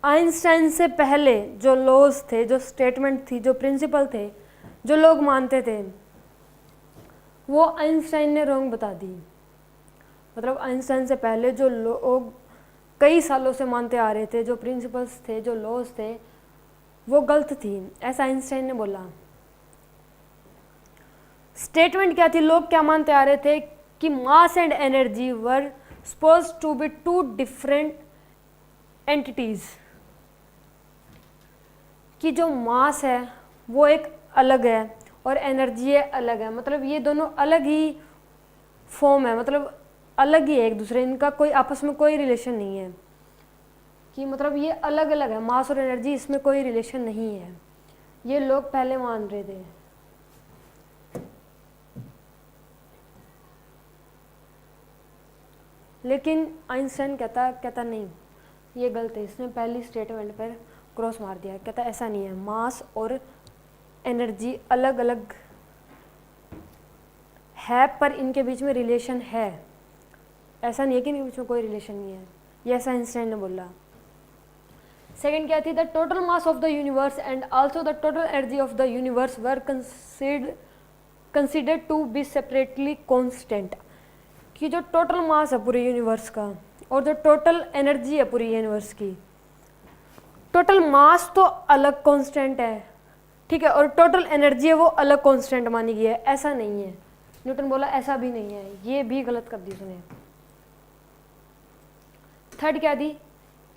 Einstein से पहले जो लॉज थे, जो स्टेटमेंट थी, जो प्रिंसिपल थे, जो लोग मानते थे, वो आइंस्टाइन ने रॉन्ग बता दी। मतलब आइंस्टाइन से पहले जो लोग कई सालों से मानते आ रहे थे, जो प्रिंसिपल्स थे, जो लॉज थे, वो गलत थी, ऐसा आइंस्टाइन ने बोला। स्टेटमेंट क्या थी, लोग क्या मानते आ रहे थे कि mass and energy were supposed to be 2 different entities, कि जो मास है वो एक अलग है और एनर्जी है अलग है, मतलब ये दोनों अलग ही फॉर्म है, मतलब अलग ही है एक दूसरे, इनका कोई आपस में कोई रिलेशन नहीं है, कि मतलब ये अलग अलग है, मास और एनर्जी इसमें कोई रिलेशन नहीं है। ये लोग पहले मान रहे थे। लेकिन आइंस्टाइन कहता नहीं, ये गलत है, इसने पहली स्टेटमेंट पर क्रॉस मार दिया। कहता ऐसा नहीं है, मास और एनर्जी अलग अलग है पर इनके बीच में रिलेशन है। ऐसा नहीं है कि इनके बीच में कोई रिलेशन नहीं है, ये ऐसा आइंस्टाइन ने बोला। सेकेंड क्या थी, the total mass of the universe and also the total energy of the universe were considered to be separately constant, कि जो टोटल मास है पूरे यूनिवर्स का और जो टोटल एनर्जी है पूरी यूनिवर्स की, टोटल मास तो अलग कांस्टेंट है, ठीक है, और टोटल एनर्जी है वो अलग कांस्टेंट मानी गई है। ऐसा नहीं है, न्यूटन बोला ऐसा भी नहीं है, ये भी गलत कर दी उसने। थर्ड क्या दी,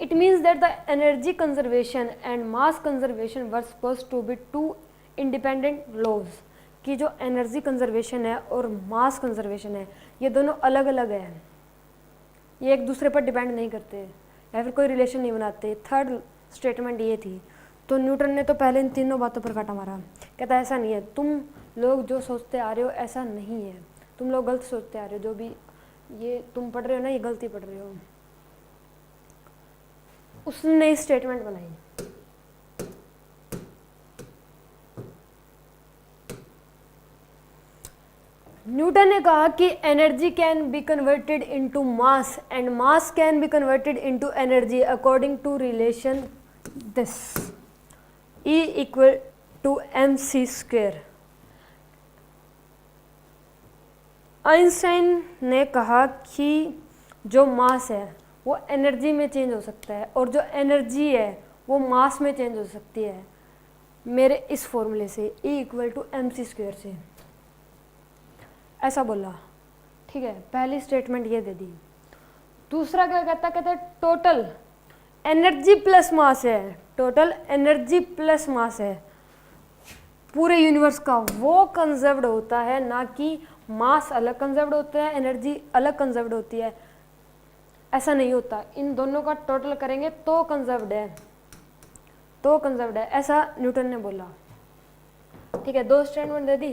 it means that the energy conservation and mass conservation were suppose to be two independent laws, कि जो एनर्जी कंजर्वेशन है और मास कंजर्वेशन है ये दोनों अलग अलग है, ये एक दूसरे पर डिपेंड नहीं करते या फिर कोई रिलेशन नहीं बनाते। थर्ड स्टेटमेंट ये थी। तो न्यूटन ने तो पहले इन तीनों बातों पर काटा मारा। कहता ऐसा नहीं है, तुम लोग जो सोचते आ रहे हो ऐसा नहीं है, तुम लोग गलत सोचते आ रहे हो, जो भी ये तुम पढ़ रहे हो ना ये गलती पढ़ रहे हो। उसने नई स्टेटमेंट बनाई। न्यूटन ने कहा कि energy can be converted into mass and mass can be converted into energy according to relation this E equal to mc²। Einstein ने कहा कि जो मास है वो एनर्जी में चेंज हो सकता है और जो एनर्जी है वो मास में चेंज हो सकती है मेरे इस फॉर्मूले से E इक्वल टू mc² से। ऐसा बोला, ठीक है, पहली स्टेटमेंट ये दे दी। दूसरा क्या कहता है टोटल एनर्जी प्लस मास है, टोटल एनर्जी प्लस मास है पूरे यूनिवर्स का, वो कंजर्व्ड होता है, ना कि मास अलग कंजर्व्ड होता है एनर्जी अलग कंजर्व्ड होती है। ऐसा नहीं होता, इन दोनों का टोटल करेंगे तो कंजर्व्ड है, तो कंजर्व्ड है, ऐसा न्यूटन ने बोला। ठीक है, दो स्टेटमेंट दे दी।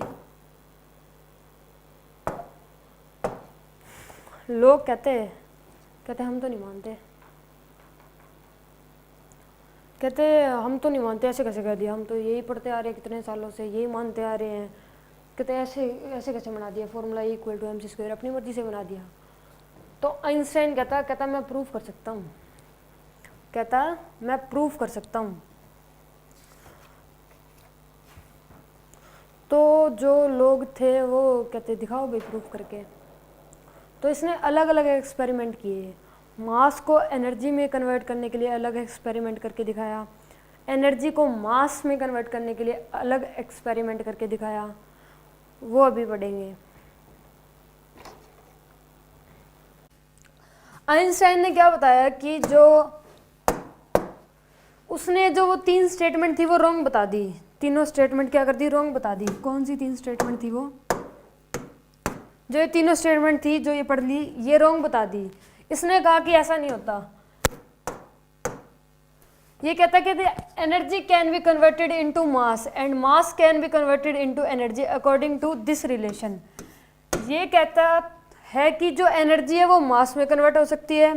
लोग कहते हम तो नहीं मानते, कहते हम तो नहीं मानते, ऐसे कैसे कह दिया, हम तो यही पढ़ते आ रहे हैं कितने सालों से, यही मानते आ रहे हैं। कहते ऐसे कैसे बना दिया formula E equal to mc², अपनी मर्जी से बना दिया। तो आइंस्टाइन कहता मैं प्रूफ कर सकता हूँ, कहता मैं प्रूफ कर सकता हूँ। तो जो लोग थे वो कहते दिखाओ भाई प्रूफ करके। तो इसने अलग अलग एक्सपेरिमेंट किए, मास को एनर्जी में कन्वर्ट करने के लिए अलग एक्सपेरिमेंट करके दिखाया, एनर्जी को मास में कन्वर्ट करने के लिए अलग एक्सपेरिमेंट करके दिखाया, वो अभी पढ़ेंगे। आइंस्टाइन ने क्या बताया कि उसने जो वो तीन स्टेटमेंट थी वो रॉन्ग बता दी, तीनों स्टेटमेंट क्या कर दी, रॉन्ग बता दी। कौन सी तीन स्टेटमेंट थी वो, जो ये तीनों स्टेटमेंट थी जो ये पढ़ ली, ये रॉन्ग बता दी। इसने कहा कि ऐसा नहीं होता, ये कहता कि energy can be converted into mass and mass can be converted into energy according to this relation. ये कहता है कि जो एनर्जी है वो मास में कन्वर्ट हो सकती है,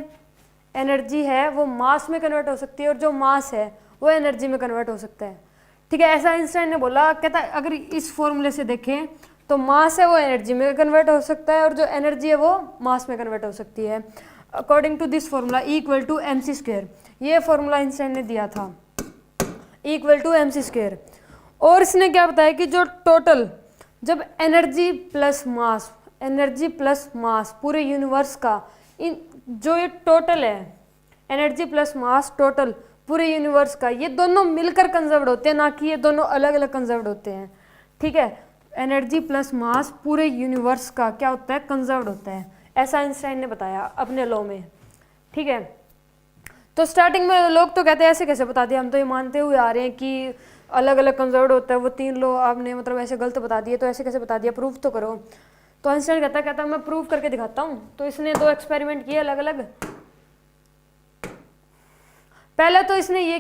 एनर्जी है वो मास में कन्वर्ट हो सकती है, और जो मास है वो एनर्जी में कन्वर्ट हो सकता है। ठीक है, ऐसा आइंस्टाइन ने बोला। कहता अगर इस फॉर्मूले से देखें तो मास है वो एनर्जी में कन्वर्ट हो सकता है और जो एनर्जी है वो मास में कन्वर्ट हो सकती है according to this formula E equal to mc²। ये फॉर्मूला आइंस्टाइन ने दिया था, E इक्वल टू mc²। और इसने क्या बताया कि जो टोटल, जब एनर्जी प्लस मास पूरे यूनिवर्स का, इन जो ये टोटल है एनर्जी प्लस मास टोटल पूरे यूनिवर्स का, ये दोनों मिलकर कंजर्व्ड होते हैं, ना कि ये दोनों अलग अलग कंजर्व्ड होते हैं। ठीक है, एनर्जी प्लस मास पूरे यूनिवर्स का क्या होता है, कंजर्व्ड होता है, ऐसा आइंस्टाइन ने बताया अपने लॉ में। ठीक है, तो स्टार्टिंग में लोग तो कहते हैं ऐसे कैसे बता दिया, हम तो ये मानते हुए आ रहे हैं कि अलग अलग कंजर्व्ड होता है, वो 3 लो आपने मतलब ऐसे गलत बता दिए, तो ऐसे कैसे बता दिया, प्रूफ तो करो। तो आइंस्टाइन कहता मैं प्रूफ करके दिखाता हूँ। तो इसने 2 एक्सपेरिमेंट किए अलग अलग। पहले तो इसने ये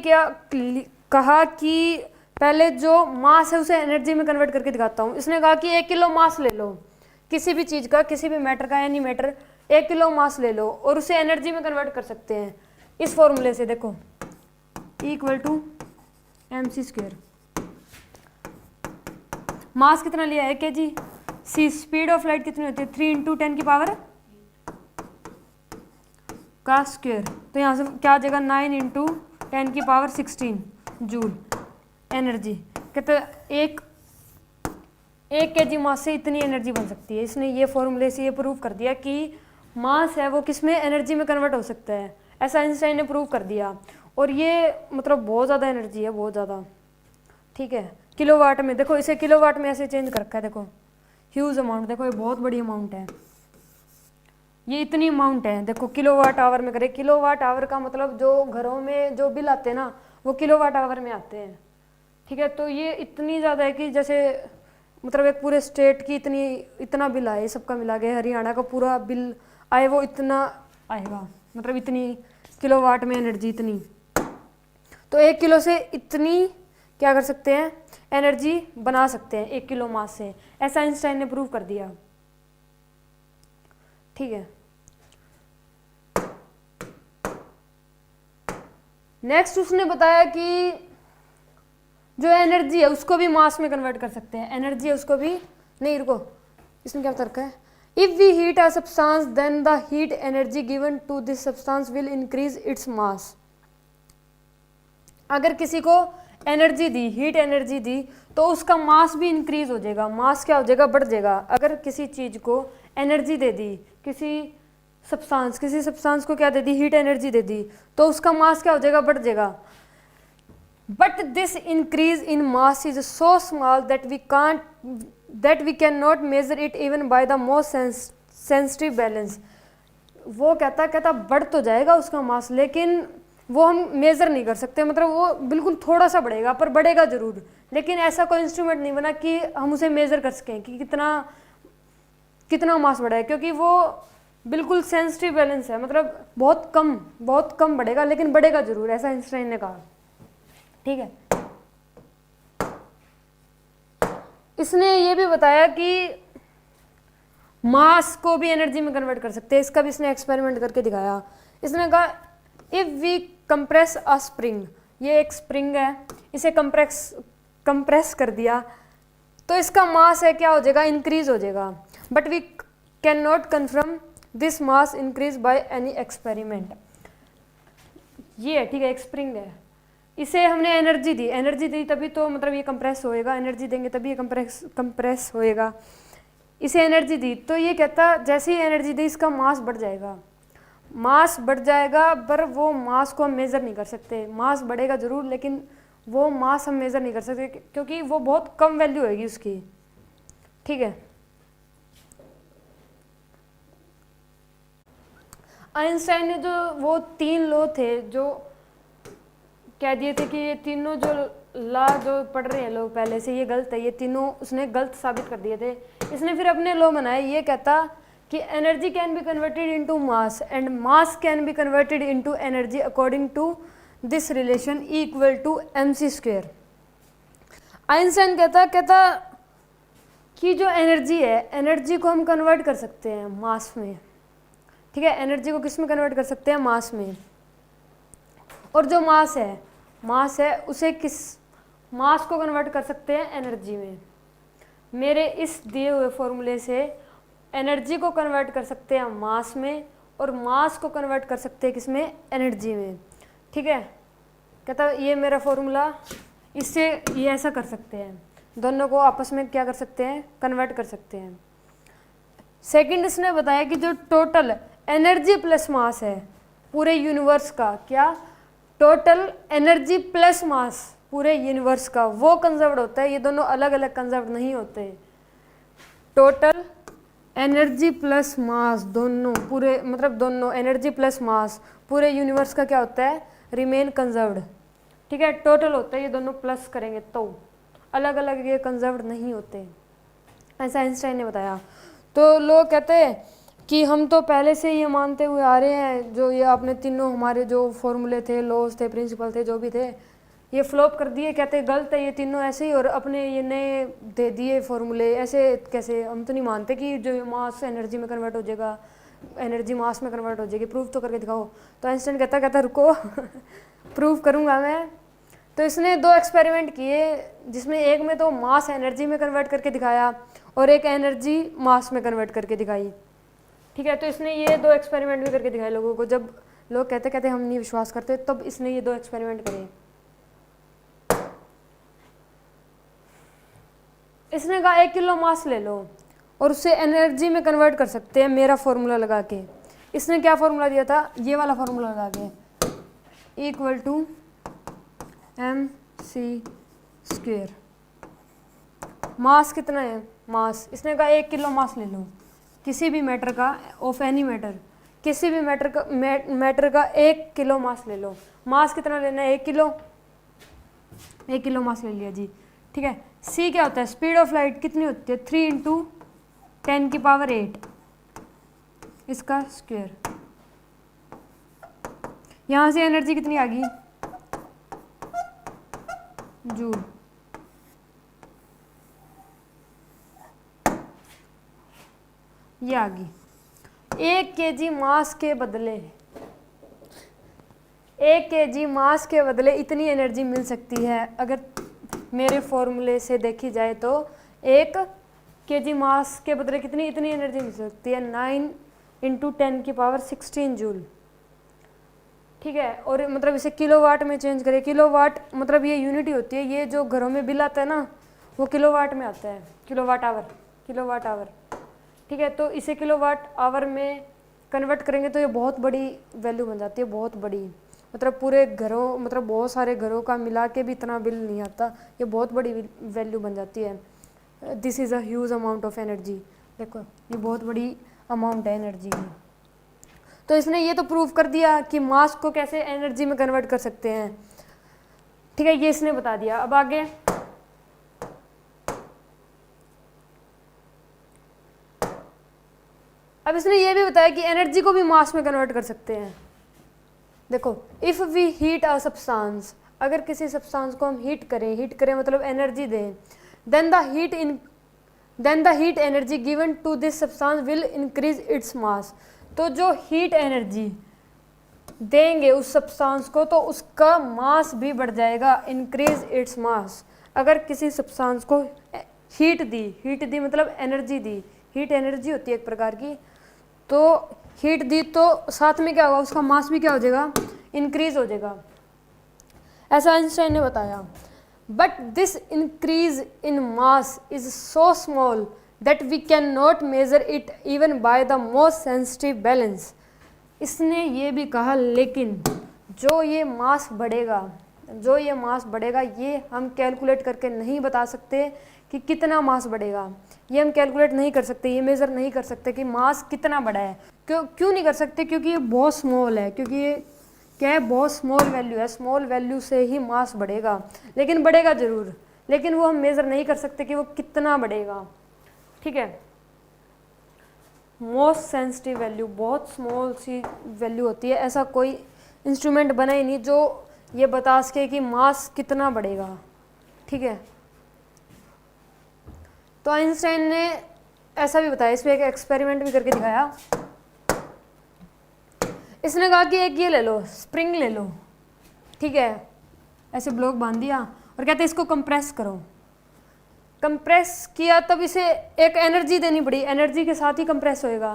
कहा कि पहले जो मास है उसे एनर्जी में कन्वर्ट करके दिखाता हूँ। इसने कहा कि 1 किलो मास ले लो किसी भी चीज़ का, किसी भी मैटर का, एनी मैटर, 1 किलो मास ले लो और उसे एनर्जी में कन्वर्ट कर सकते हैं इस फॉर्मूले से। देखो = mc²। मास कितना लिया है, kg। C speed of light कितनी होती है, 3 × 10⁻² का स्क्वायर। तो यहाँ से क्या आ जाएगा, 9 × 10⁻16 जूल एनर्जी। कहते एक kg मास से इतनी एनर्जी बन सकती है। इसने ये फॉर्मूले से ये प्रूव कर दिया कि मास है वो किसमें, एनर्जी में कन्वर्ट हो सकता है। ऐसा आइंस्टाइन ने प्रूव कर दिया। और ये मतलब बहुत ज़्यादा एनर्जी है, बहुत ज़्यादा। ठीक है, किलोवाट में। देखो इसे किलोवाट में ऐसे चेंज कर रखा है, देखो ह्यूज अमाउंट। देखो ये बहुत बड़ी अमाउंट है, ये इतनी अमाउंट है। देखो किलोवाट आवर में करें, किलोवाट आवर का मतलब जो घरों में जो बिल आते हैं ना वो किलोवाट आवर में आते हैं। ठीक है, तो ये इतनी ज़्यादा है कि जैसे मतलब एक पूरे स्टेट की इतना बिल आए, सबका मिला के हरियाणा का पूरा बिल आए वो इतना आएगा, मतलब इतनी किलोवाट में एनर्जी इतनी। तो 1 किलो से इतनी क्या कर सकते हैं, एनर्जी बना सकते हैं 1 किलो मास से। ऐसा आइंस्टाइन ने प्रूव कर दिया। ठीक है, नेक्स्ट उसने बताया कि जो एनर्जी है उसको भी मास में कन्वर्ट कर सकते हैं। एनर्जी है उसको भी नहीं, रुको, इसमें क्या बता रखा है, if we heat a substance then the heat energy given to this substance will increase its mass. अगर किसी को एनर्जी दी, हीट एनर्जी दी, तो उसका मास भी इंक्रीज हो जाएगा। मास क्या हो जाएगा, बढ़ जाएगा। अगर किसी चीज को एनर्जी दे दी, किसी सब्सटेंस को क्या दे दी, हीट एनर्जी दे दी, तो उसका मास क्या हो जाएगा, बढ़ जाएगा। But this increase in mass is so small that we can not measure it even by the most sensitive balance. वो कहता बढ़ तो जाएगा उसका मास, लेकिन वो हम मेज़र नहीं कर सकते। मतलब वो बिल्कुल थोड़ा सा बढ़ेगा, पर बढ़ेगा ज़रूर। लेकिन ऐसा कोई इंस्ट्रूमेंट नहीं बना कि हम उसे मेज़र कर सकें कि कितना मास बढ़ा है, क्योंकि वो बिल्कुल सेंसिटिव बैलेंस है। मतलब बहुत कम बढ़ेगा, लेकिन बढ़ेगा ज़रूर, ऐसा आइंस्टाइन ने कहा। ठीक है, इसने ये भी बताया कि मास को भी एनर्जी में कन्वर्ट कर सकते हैं। इसका भी इसने एक्सपेरिमेंट करके दिखाया। इसने कहा if we compress a spring, ये एक स्प्रिंग है, इसे कंप्रेस कर दिया तो इसका मास है क्या हो जाएगा, इंक्रीज हो जाएगा। But we can not confirm this mass increase by any experiment. ये है, ठीक है, एक स्प्रिंग है, इसे हमने एनर्जी दी तभी तो मतलब ये कंप्रेस होएगा। एनर्जी देंगे तभी ये कंप्रेस होएगा। इसे एनर्जी दी तो ये कहता जैसे ही एनर्जी दी इसका मास बढ़ जाएगा। मास बढ़ जाएगा, पर वो मास को हम मेज़र नहीं कर सकते। मास बढ़ेगा ज़रूर, लेकिन वो मास हम मेज़र नहीं कर सकते क्योंकि वो बहुत कम वैल्यू होगी उसकी। ठीक है, आइंस्टाइन ने जो वो 3 लॉ थे जो कह दिए थे कि ये तीनों जो लॉ जो पढ़ रहे हैं लोग पहले से, ये गलत है, ये तीनों उसने गलत साबित कर दिए थे। इसने फिर अपने लॉ बनाए। ये कहता कि energy can be converted into mass and mass can be converted into energy according to this relation = mc²। Einstein कहता कि जो एनर्जी है, एनर्जी को हम कन्वर्ट कर सकते हैं मास में। ठीक है, एनर्जी को किस में कन्वर्ट कर सकते हैं, मास में। और जो मास है उसे किस मास को कन्वर्ट कर सकते हैं, एनर्जी में। मेरे इस दिए हुए फॉर्मूले से एनर्जी को कन्वर्ट कर सकते हैं मास में, और मास को कन्वर्ट कर सकते हैं किसमें, एनर्जी में। ठीक है, कहता ये मेरा फॉर्मूला, इससे ये ऐसा कर सकते हैं, दोनों को आपस में क्या कर सकते हैं, कन्वर्ट कर सकते हैं। सेकंड इसने बताया कि जो टोटल एनर्जी प्लस मास है पूरे यूनिवर्स का, क्या टोटल एनर्जी प्लस मास पूरे यूनिवर्स का, वो कंजर्व्ड होता है। ये दोनों अलग अलग कंजर्व्ड नहीं होते। टोटल एनर्जी प्लस मास दोनों पूरे मतलब दोनों एनर्जी प्लस मास पूरे यूनिवर्स का क्या होता है, रिमेन कंजर्व्ड। ठीक है, टोटल होता है, ये दोनों प्लस करेंगे तो अलग अलग ये कंजर्व्ड नहीं होते, ऐसा आइंस्टाइन ने बताया। तो लोग कहते हैं कि हम तो पहले से ये मानते हुए आ रहे हैं, जो ये आपने तीनों हमारे जो फॉर्मूले थे, लॉज थे, प्रिंसिपल थे, जो भी थे, ये फ्लॉप कर दिए, कहते गलत है ये तीनों ऐसे ही, और अपने ये नए दे दिए फॉर्मूले, ऐसे कैसे, हम तो नहीं मानते कि जो मास एनर्जी में कन्वर्ट हो जाएगा, एनर्जी मास में कन्वर्ट हो जाएगी, प्रूफ तो करके दिखाओ। तो आइंस्टाइन कहता रुको प्रूफ करूँगा मैं। तो इसने 2 एक्सपेरिमेंट किए, जिसमें एक में तो मास एनर्जी में कन्वर्ट करके दिखाया और एक एनर्जी मास में कन्वर्ट करके दिखाई। ठीक है, तो इसने ये 2 एक्सपेरिमेंट भी करके दिखाए लोगों को। जब लोग कहते हम नहीं विश्वास करते, तब इसने ये 2 एक्सपेरिमेंट करे। इसने कहा 1 किलो मास ले लो और उससे एनर्जी में कन्वर्ट कर सकते हैं मेरा फॉर्मूला लगा के। इसने क्या फॉर्मूला दिया था, ये वाला फॉर्मूला लगा के, इक्वल टू mc²। मास कितना है, मास, इसने कहा 1 किलो मास ले लो किसी भी मैटर का, ऑफ एनी मैटर, किसी भी मैटर का 1 किलो मास ले लो। मास कितना लेना है, 1 किलो, 1 किलो मास ले लिया जी। ठीक है, c क्या होता है, स्पीड ऑफ लाइट कितनी होती है, 3 × 10⁸, इसका स्क्वायर। यहाँ से एनर्जी कितनी आ गई, जूल। ये आ गई। 1 kg मास के बदले 1 kg मास के बदले इतनी एनर्जी मिल सकती है। अगर मेरे फॉर्मूले से देखी जाए तो 1 kg मास के बदले कितनी इतनी एनर्जी मिल सकती है, 9 × 10⁻16 जूल। ठीक है, और मतलब इसे किलोवाट में चेंज करें, किलोवाट मतलब ये यूनिटी होती है, ये जो घरों में बिल आता है ना वो किलोवाट में आता है, किलोवाट आवर। ठीक है, तो इसे किलोवाट आवर में कन्वर्ट करेंगे तो ये बहुत बड़ी वैल्यू बन जाती है, बहुत बड़ी, मतलब पूरे घरों, मतलब बहुत सारे घरों का मिला के भी इतना बिल नहीं आता, ये बहुत बड़ी वैल्यू बन जाती है। This is a huge amount of energy. देखो ये बहुत बड़ी अमाउंट है एनर्जी की। तो इसने ये तो प्रूव कर दिया कि मास को कैसे एनर्जी में कन्वर्ट कर सकते हैं। ठीक है, ये इसने बता दिया। अब आगे अब इसने ये भी बताया कि एनर्जी को भी मास में कन्वर्ट कर सकते हैं। देखो, if we heat a substance, अगर किसी सब्सटेंस को हम हीट करें मतलब एनर्जी दें, then the heat energy given to this substance will increase its mass. तो जो हीट एनर्जी देंगे उस सब्सटेंस को तो उसका मास भी बढ़ जाएगा, इंक्रीज इट्स मास। अगर किसी सब्सटेंस को हीट दी मतलब एनर्जी दी, हीट एनर्जी होती है एक प्रकार की, तो हीट दी तो साथ में क्या होगा, उसका मास भी क्या हो जाएगा, इंक्रीज हो जाएगा, ऐसा आइंस्टाइन ने बताया। But this increase in mass is so small that we can not measure it even by the most sensitive balance. इसने ये भी कहा लेकिन जो ये मास बढ़ेगा ये हम कैलकुलेट करके नहीं बता सकते कि कितना मास बढ़ेगा, ये हम कैलकुलेट नहीं कर सकते, ये मेज़र नहीं कर सकते कि मास कितना बड़ा है। क्यों नहीं कर सकते, क्योंकि ये बहुत स्मॉल है, क्योंकि ये क्या है, बहुत स्मॉल वैल्यू है, स्मॉल वैल्यू से ही मास बढ़ेगा, लेकिन बढ़ेगा ज़रूर, लेकिन वो हम मेज़र नहीं कर सकते कि वो कितना बढ़ेगा। ठीक है, मोस्ट सेंसिटिव वैल्यू, बहुत स्मॉल सी वैल्यू होती है, ऐसा कोई इंस्ट्रूमेंट बना ही नहीं जो ये बता सके कि मास कितना बढ़ेगा। ठीक है, तो आइंस्टाइन ने ऐसा भी बताया, इसमें एक एक्सपेरिमेंट भी करके दिखाया। इसने कहा कि एक ये ले लो, स्प्रिंग ले लो, ठीक है, ऐसे ब्लॉक बांध दिया और कहते इसको कंप्रेस करो। कंप्रेस किया तब इसे एक एनर्जी देनी पड़ी, एनर्जी के साथ ही कंप्रेस होएगा,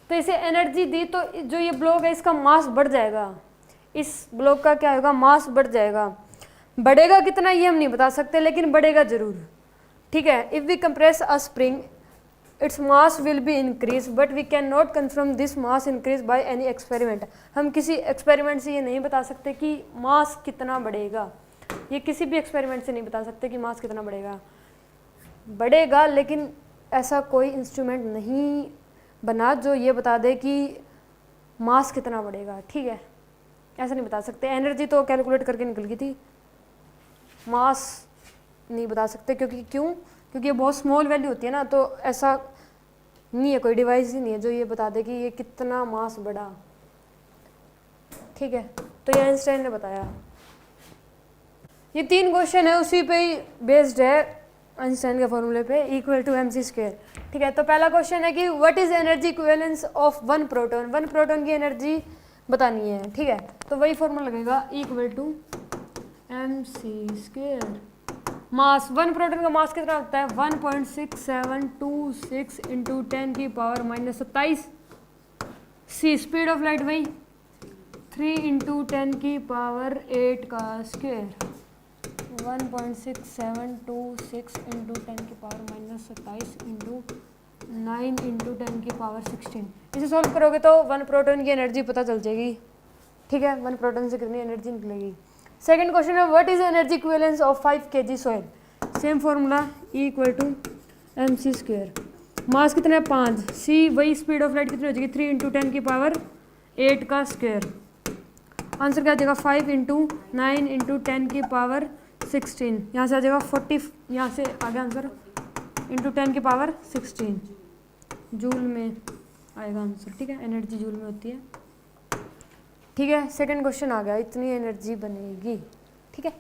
तो इसे एनर्जी दी तो जो ये ब्लॉक है इसका मास बढ़ जाएगा, इस ब्लॉक का क्या होगा, मास बढ़ जाएगा। बढ़ेगा कितना ये हम नहीं बता सकते, लेकिन बढ़ेगा जरूर। ठीक है, if we compress a spring its mass will be increase but we can not confirm this mass increase by any experiment. हम किसी एक्सपेरिमेंट से ये नहीं बता सकते कि मास कितना बढ़ेगा, ये किसी भी एक्सपेरिमेंट से नहीं बता सकते कि मास कितना बढ़ेगा, लेकिन ऐसा कोई इंस्ट्रूमेंट नहीं बना जो ये बता दे कि मास कितना बढ़ेगा, ठीक है। ऐसा नहीं बता सकते, एनर्जी तो कैलकुलेट करके निकल गई थी, मास नहीं बता सकते क्योंकि ये बहुत स्मॉल वैल्यू होती है ना, तो ऐसा नहीं है, कोई डिवाइस ही नहीं है जो ये बता दे कि ये कितना मास बढ़ा, ठीक है। तो ये आइंस्टाइन ने बताया। ये 3 क्वेश्चन है उसी पे ही बेस्ड है, आइंस्टाइन के फॉर्मूले पे, इक्वल टू mc², ठीक है। तो पहला क्वेश्चन है कि what is energy equivalence of 1 proton, 1 proton की एनर्जी बतानी है, ठीक है। तो वही फॉर्मूला लगेगा, equal to mc²। Mass, 1 proton का मास कितना होता है, 1.6726 इंटू 10 की power -27। C speed of light वही 3 इंटू 10 की पावर 8 का स्क्वायर, 1.6726 इंटू 10 की पावर -27 इंटू 9 इंटू 10 की पावर 16। इसे सॉल्व करोगे तो 1 प्रोटॉन की एनर्जी पता चल जाएगी, ठीक है, 1 प्रोटॉन से कितनी एनर्जी निकलेगी। सेकंड क्वेश्चन है what is energy equivalence of 5 kg soil, same formula, equal to mc²। Mass कितना है 5, सी वही स्पीड ऑफ लाइट कितनी हो जाएगी 3 इंटू 10 की पावर 8 का स्क्वायर। आंसर क्या आ जाएगा 5 इंटू 9 इंटू 10 की पावर 16, यहाँ से आ जाएगा 40, यहाँ से आ गया आंसर इंटू 10 की पावर 16 जूल में आएगा आंसर, ठीक है, एनर्जी जूल में होती है, ठीक है। सेकंड क्वेश्चन आ गया, इतनी एनर्जी बनेगी, ठीक है।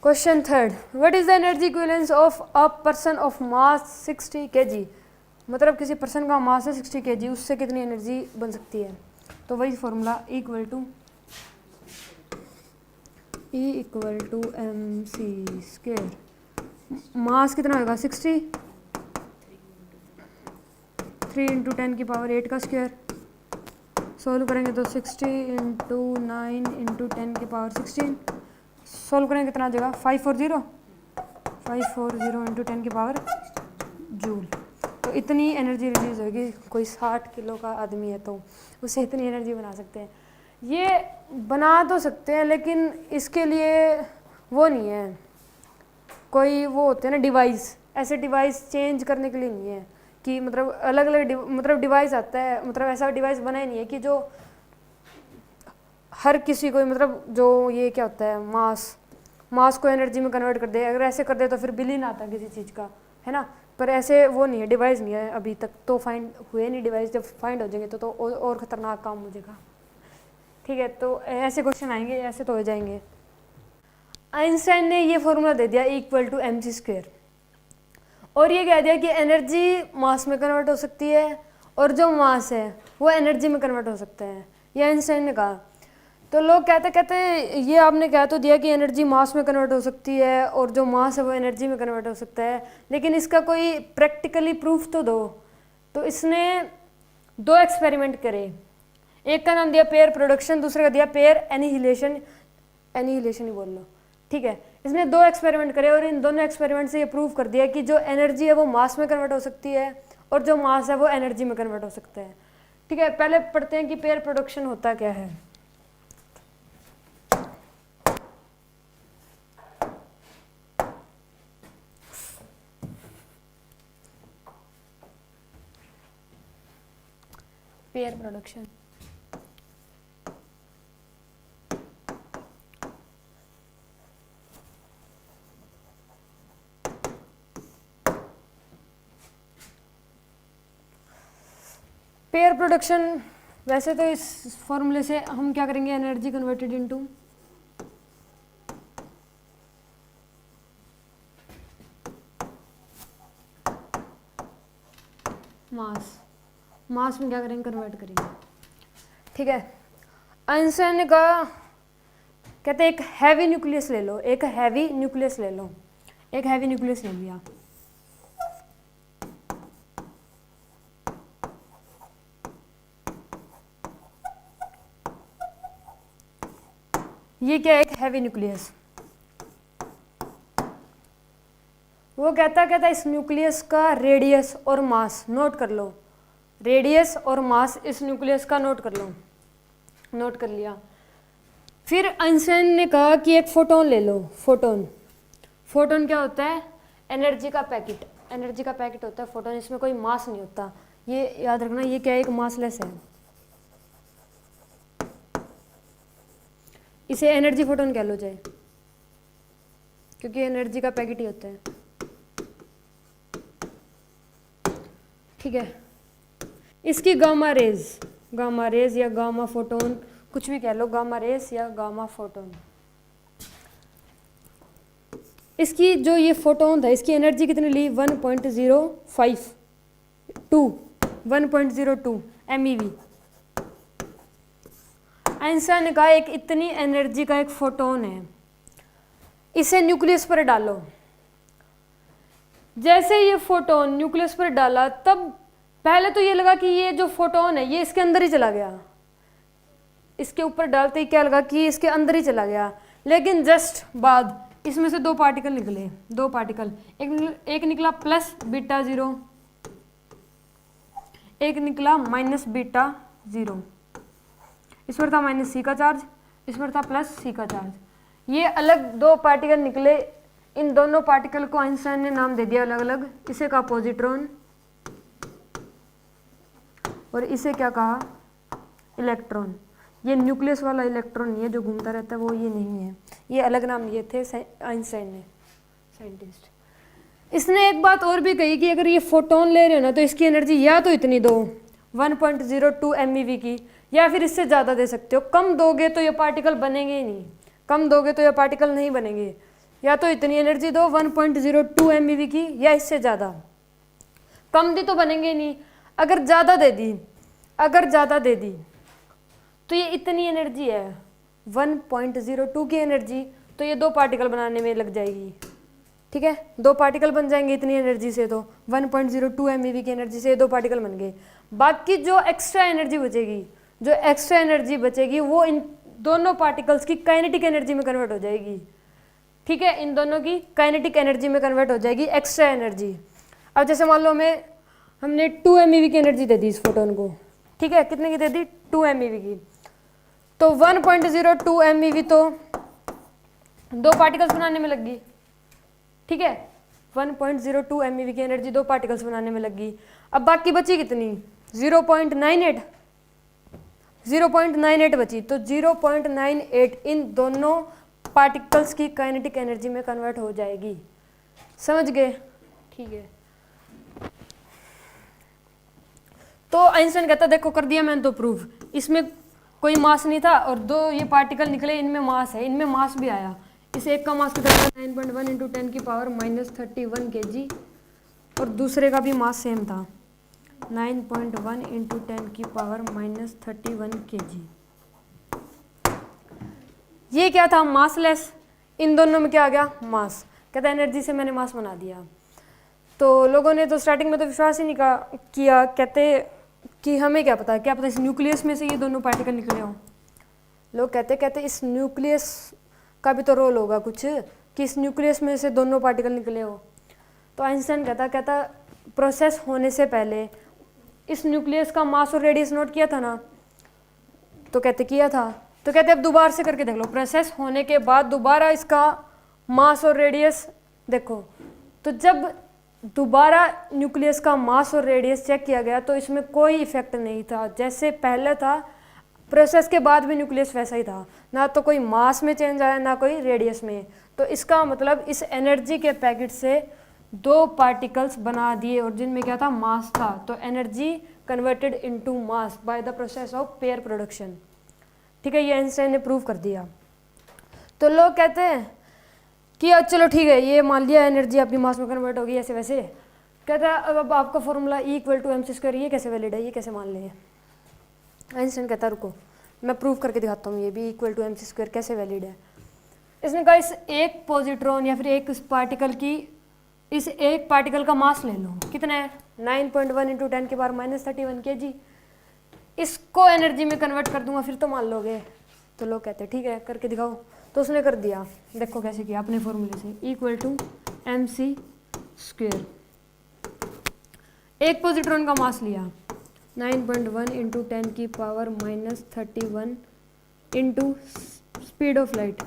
Question third, what is the energy equivalence of a person of mass 60 kg, मतलब किसी पर्सन का मास है 60 kg, उससे कितनी एनर्जी बन सकती है। तो वही formula, equal to mc²। Mass कितना होगा 60, 3 इंटू 10 की पावर 8 का स्क्वायर, सोल्व करेंगे तो 60 इंटू 9 इंटू 10 की पावर 16, सोल्व करेंगे कितना आ जाएगा 540 इंटू 10 की पावर जूल। तो इतनी एनर्जी रिलीज होगी, कोई 60 किलो का आदमी है तो उससे इतनी एनर्जी बना सकते हैं। ये बना तो सकते हैं लेकिन इसके लिए वो नहीं है, कोई वो होते हैं ना डिवाइस, ऐसे डिवाइस चेंज करने के लिए नहीं है कि मतलब अलग अलग मतलब डिवाइस आता है, मतलब ऐसा डिवाइस बना ही नहीं है कि जो हर किसी को, मतलब जो ये क्या होता है मास को एनर्जी में कन्वर्ट कर दे, अगर ऐसे कर दे तो फिर बिल ही ना आता किसी चीज़ का, है ना। पर ऐसे वो नहीं है, डिवाइस नहीं है अभी तक, तो फाइंड हुए नहीं डिवाइस, जब फाइंड हो जाएंगे तो और ख़तरनाक काम हो जाएगा, ठीक है। तो ऐसे क्वेश्चन आएंगे, ऐसे तो हो जाएंगे। आइंस्टाइन ने ये फॉर्मूला दे दिया, इक्वल टू mc², और ये कह दिया कि एनर्जी मास में कन्वर्ट हो सकती है और जो मास है वो एनर्जी में कन्वर्ट हो सकता है, ये आइंस्टाइन ने कहा। तो लोग कहते ये आपने कह तो दिया कि एनर्जी मास में कन्वर्ट हो सकती है और जो मास है वो एनर्जी में कन्वर्ट हो सकता है, लेकिन इसका कोई प्रैक्टिकली प्रूफ तो दो। तो इसने 2 एक्सपेरिमेंट करे, एक का नाम दिया पेयर प्रोडक्शन, दूसरे का दिया पेयर एनिहिलेशन ही बोल लो, ठीक है। इसने 2 एक्सपेरिमेंट करे और इन दोनों एक्सपेरिमेंट से ये प्रूव कर दिया कि जो एनर्जी है वो मास में कन्वर्ट हो सकती है और जो मास है वो एनर्जी में कन्वर्ट हो सकता है, ठीक है। पहले पढ़ते हैं कि पेयर प्रोडक्शन होता क्या है। पेयर प्रोडक्शन, पेयर प्रोडक्शन वैसे तो इस फॉर्मूले से हम क्या करेंगे, एनर्जी कन्वर्टेड इनटू मास में क्या करेंगे, कन्वर्ट करेंगे, ठीक है। आइंस्टाइन ने कहा, कहते एक हैवी न्यूक्लियस ले लो, एक हैवी न्यूक्लियस ले लो, एक हैवी न्यूक्लियस ले लिया, ये क्या है, एक हैवी न्यूक्लियस। वो कहता इस न्यूक्लियस का रेडियस और मास नोट कर लो, रेडियस और मास इस न्यूक्लियस का नोट कर लो, नोट कर लिया। फिर आइंस्टाइन ने कहा कि एक फोटोन ले लो, फोटोन क्या होता है, एनर्जी का पैकेट, एनर्जी का पैकेट होता है फोटोन, इसमें कोई मास नहीं होता, ये याद रखना, ये क्या है, एक मासलेस है। इसे एनर्जी फोटोन कह लो चाहे, क्योंकि एनर्जी का पैकेट ही होता है। ठीक है, इसकी गामा रेज या गामा फोटोन, कुछ भी कह लो, गामा रेज या गामा फोटोन। इसकी जो ये फोटोन था, इसकी एनर्जी कितनी ली, 1.02 MeV। आइंस्टाइन ने कहा एक इतनी एनर्जी का एक फोटोन है, इसे न्यूक्लियस पर डालो। जैसे ये फोटोन न्यूक्लियस पर डाला, तब पहले तो ये लगा कि ये जो फोटोन है ये इसके अंदर ही चला गया, इसके ऊपर डालते ही क्या लगा कि इसके अंदर ही चला गया। लेकिन जस्ट बाद इसमें से दो पार्टिकल निकले, एक निकला प्लस बीटा 0, एक निकला माइनस बीटा 0। इस पर था माइनस सी का चार्ज, इस पर था प्लस सी का चार्ज। ये अलग दो पार्टिकल निकले, इन दोनों पार्टिकल को आइंस्टाइन ने नाम दे दिया अलग अलग। इसे कहा पॉजिट्रॉन और इसे क्या कहा, इलेक्ट्रॉन। ये न्यूक्लियस वाला इलेक्ट्रॉन नहीं है जो घूमता रहता है, वो ये नहीं है, ये अलग नाम लिए थे आइंस्टाइन ने, साइंटिस्ट। इसने एक बात और भी कही कि अगर ये फोटोन ले रहे हो ना, तो इसकी एनर्जी या तो इतनी दो 1.02 MeV की, या फिर इससे ज़्यादा दे सकते हो। कम दोगे तो ये पार्टिकल बनेंगे ही नहीं, कम दोगे तो ये पार्टिकल नहीं बनेंगे। या तो इतनी एनर्जी दो 1.02 MeV की, या इससे ज़्यादा। कम दी तो बनेंगे ही नहीं, अगर ज़्यादा दे दी तो ये इतनी एनर्जी है 1.02 की एनर्जी, तो ये दो पार्टिकल बनाने में लग जाएगी। ठीक है, दो पार्टिकल बन जाएंगे इतनी एनर्जी से, तो 1.02 MeV की एनर्जी से दो पार्टिकल बन गए। बाकी जो एक्स्ट्रा एनर्जी बचेगी वो इन दोनों पार्टिकल्स की काइनेटिक एनर्जी में कन्वर्ट हो जाएगी। ठीक है, इन दोनों की काइनेटिक एनर्जी में कन्वर्ट हो जाएगी एक्स्ट्रा एनर्जी। अब जैसे मान लो हमने 2 MeV की एनर्जी दे दी इस फोटोन को। ठीक है, कितने की दे दी, 2 MeV की। तो 1.02 MeV तो दो पार्टिकल्स बनाने में लगी। ठीक है, 1.02 MeV की एनर्जी दो पार्टिकल्स बनाने में लगी। अब बाकी बची कितनी, 0.98 बची। तो 0.98 इन दोनों पार्टिकल्स की काइनेटिक एनर्जी में कन्वर्ट हो जाएगी। समझ गए? ठीक है, तो आइंस्टाइन कहता देखो कर दिया मैंने तो प्रूफ, इसमें कोई मास नहीं था और दो ये पार्टिकल निकले, इनमें मास है, इनमें मास भी आया। इस एक का मास कितना था, 9.1 × 10 की पावर -31 kg, और दूसरे का भी मास सेम था, 9.1 × 10 की पावर -31 kg। ये क्या था, मासलेस। इन दोनों में क्या आ गया, मास। कहता एनर्जी से मैंने मास बना दिया। तो लोगों ने तो स्टार्टिंग में तो विश्वास ही नहीं किया, कहते कि हमें क्या पता इस न्यूक्लियस में से ये दोनों पार्टिकल निकले हों। लोग कहते इस न्यूक्लियस का भी तो रोल होगा कुछ, कि इस न्यूक्लियस में से दोनों पार्टिकल निकले हो। तो आइंस्टाइन कहता प्रोसेस होने से पहले इस न्यूक्लियस का मास और रेडियस नोट किया था ना, तो किया था। तो अब दोबारा से करके देख लो, प्रोसेस होने के बाद दोबारा इसका मास और रेडियस देखो। तो जब दोबारा न्यूक्लियस का मास और रेडियस चेक किया गया तो इसमें कोई इफेक्ट नहीं था, जैसे पहले था प्रोसेस के बाद भी न्यूक्लियस वैसा ही था, ना तो कोई मास में चेंज आया ना कोई रेडियस में। तो इसका मतलब इस एनर्जी के पैकेट से दो पार्टिकल्स बना दिए और जिनमें क्या था, मास था। तो energy converted into mass by the process of pair production. ठीक है, ये आइंस्टाइन ने प्रूव कर दिया। तो लोग कहते हैं कि चलो ठीक है, ये मान लिया एनर्जी आपकी मास में कन्वर्ट होगी ऐसे वैसे। कहता है अब आपका फॉर्मूला E = mc², ये कैसे वैलिड है, ये कैसे मान ले। आइंस्टाइन कहता है रुको मैं प्रूव करके दिखाता हूँ, ये भी = mc² कैसे वैलिड है। इसने कहा इस एक पॉजिट्रॉन या फिर एक पार्टिकल का मास ले लो, कितना है, 9.1 × 10 की पावर -31 kg। इसको एनर्जी में कन्वर्ट कर दूंगा फिर तो मान लोगे। तो लोग कहते हैं ठीक है करके दिखाओ। तो उसने कर दिया, देखो कैसे किया अपने फॉर्मूले से, E = mc²। एक पॉजिट्रॉन का मास लिया 9.1 × 10 की power -31 × speed of light,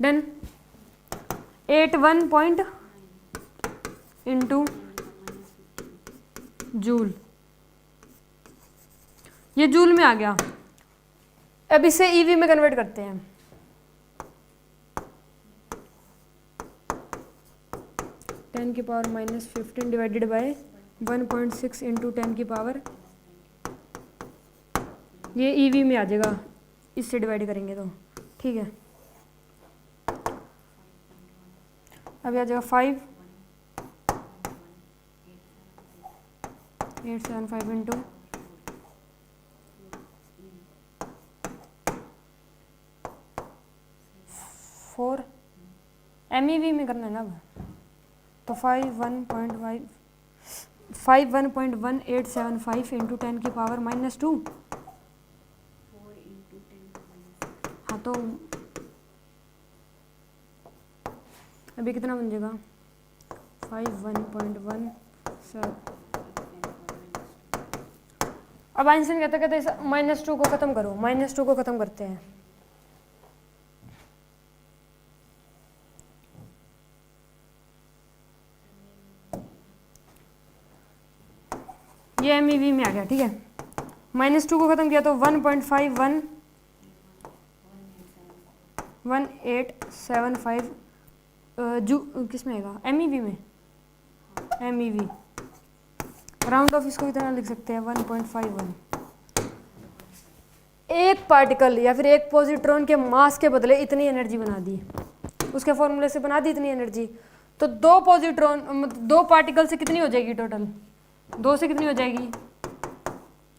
done. 81 × joule, ये जूल में आ गया। अब इसे ईवी में कन्वर्ट करते हैं। टेन की पावर -15 डिवाइडेड बाय 1.6 इंटू 10 की पावर, ये ईवी में आ जाएगा, इससे डिवाइड करेंगे तो ठीक है। अभी आ जाएगा 5875 इंटू 4, MEV में करना है ना अब, तो 51.1875 इंटू 10 की पावर -2। हाँ तो अभी कितना बन जाएगा 51.17। अब आइंस्टाइन कहते इस -2 को खत्म करो, -2 को खत्म करते हैं। ये MEV में आ गया, ठीक है। -2 को खत्म किया तो 1.511875 जू किस में आएगा, MEV में, MEV राउंड ऑफ इसको इतना लिख सकते हैं 1.51। एक पार्टिकल या फिर एक पॉजिट्रॉन के मास के बदले इतनी एनर्जी बना दी, उसके फॉर्मूले से बना दी इतनी एनर्जी, तो दो पार्टिकल से कितनी हो जाएगी टोटल, 2 से कितनी हो जाएगी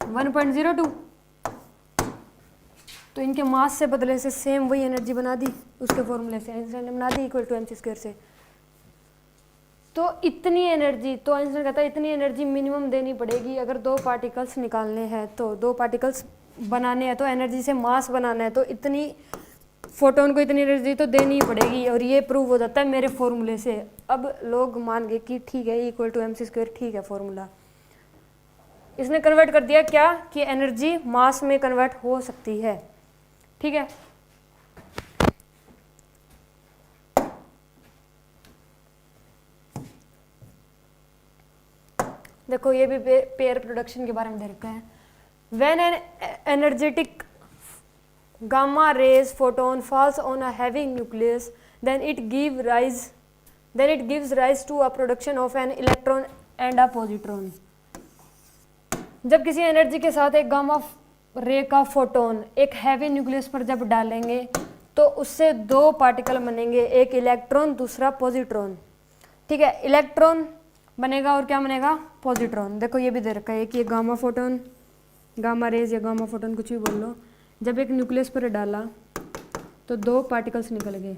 1.02। तो इनके मास से बदले से सेम वही एनर्जी बना दी उसके फॉर्मूले से, आइंस्टाइन ने बना दी इक्वल टू mc² से। तो इतनी एनर्जी, तो आइंस्टाइन कहता है इतनी एनर्जी मिनिमम देनी पड़ेगी अगर 2 पार्टिकल्स निकालने हैं, तो 2 पार्टिकल्स बनाने हैं, तो एनर्जी से मास बनाना है, तो इतनी फोटोन को इतनी एनर्जी तो देनी ही पड़ेगी, और ये प्रूव हो जाता है मेरे फॉर्मूले से। अब लोग मान गए कि ठीक है इक्वल टू mc², ठीक है फॉर्मूला। इसने कन्वर्ट कर दिया क्या कि एनर्जी मास में कन्वर्ट हो सकती है, ठीक है। देखो ये भी पेयर प्रोडक्शन के बारे में दे रखा है। When an energetic gamma rays photon falls on a heavy nucleus then it gives rise to a production of an electron and a positron. जब किसी एनर्जी के साथ एक गामा रे का फोटोन एक हैवी न्यूक्लियस पर जब डालेंगे तो उससे 2 पार्टिकल बनेंगे, एक इलेक्ट्रॉन दूसरा पॉजिट्रॉन, ठीक है। इलेक्ट्रॉन बनेगा और क्या बनेगा पॉजिट्रॉन। देखो ये भी दे रखा है कि ये गामा फोटोन, गामा रेज या गामा फोटोन कुछ भी बोल लो, जब एक न्यूक्लियस पर डाला तो 2 पार्टिकल्स निकल गए,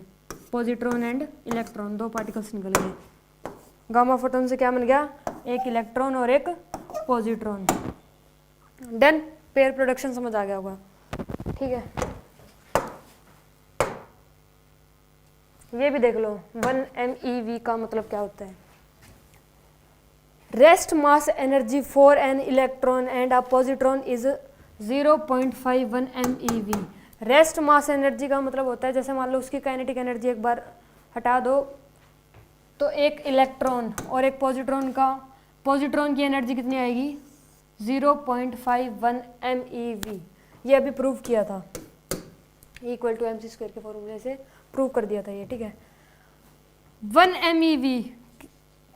पॉजिट्रॉन एंड इलेक्ट्रॉन, 2 पार्टिकल्स निकल गए। गामा फोटोन से क्या बन गया, एक इलेक्ट्रॉन और एक पॉजिट्रॉन। डन, पेयर प्रोडक्शन समझ आ गया होगा, ठीक है। ये भी देख लो 1 MeV का मतलब क्या होता है। Rest mass energy for an electron and a positron is 0.51 MeV। Rest mass energy का मतलब होता है जैसे मान लो उसकी काइनेटिक एनर्जी एक बार हटा दो तो एक इलेक्ट्रॉन और एक पॉजिट्रॉन की एनर्जी कितनी आएगी 0.51 MeV। ये अभी प्रूव किया था, इक्वल टू mc² के फॉर्मूले से प्रूव कर दिया था ये, ठीक है। 1 MeV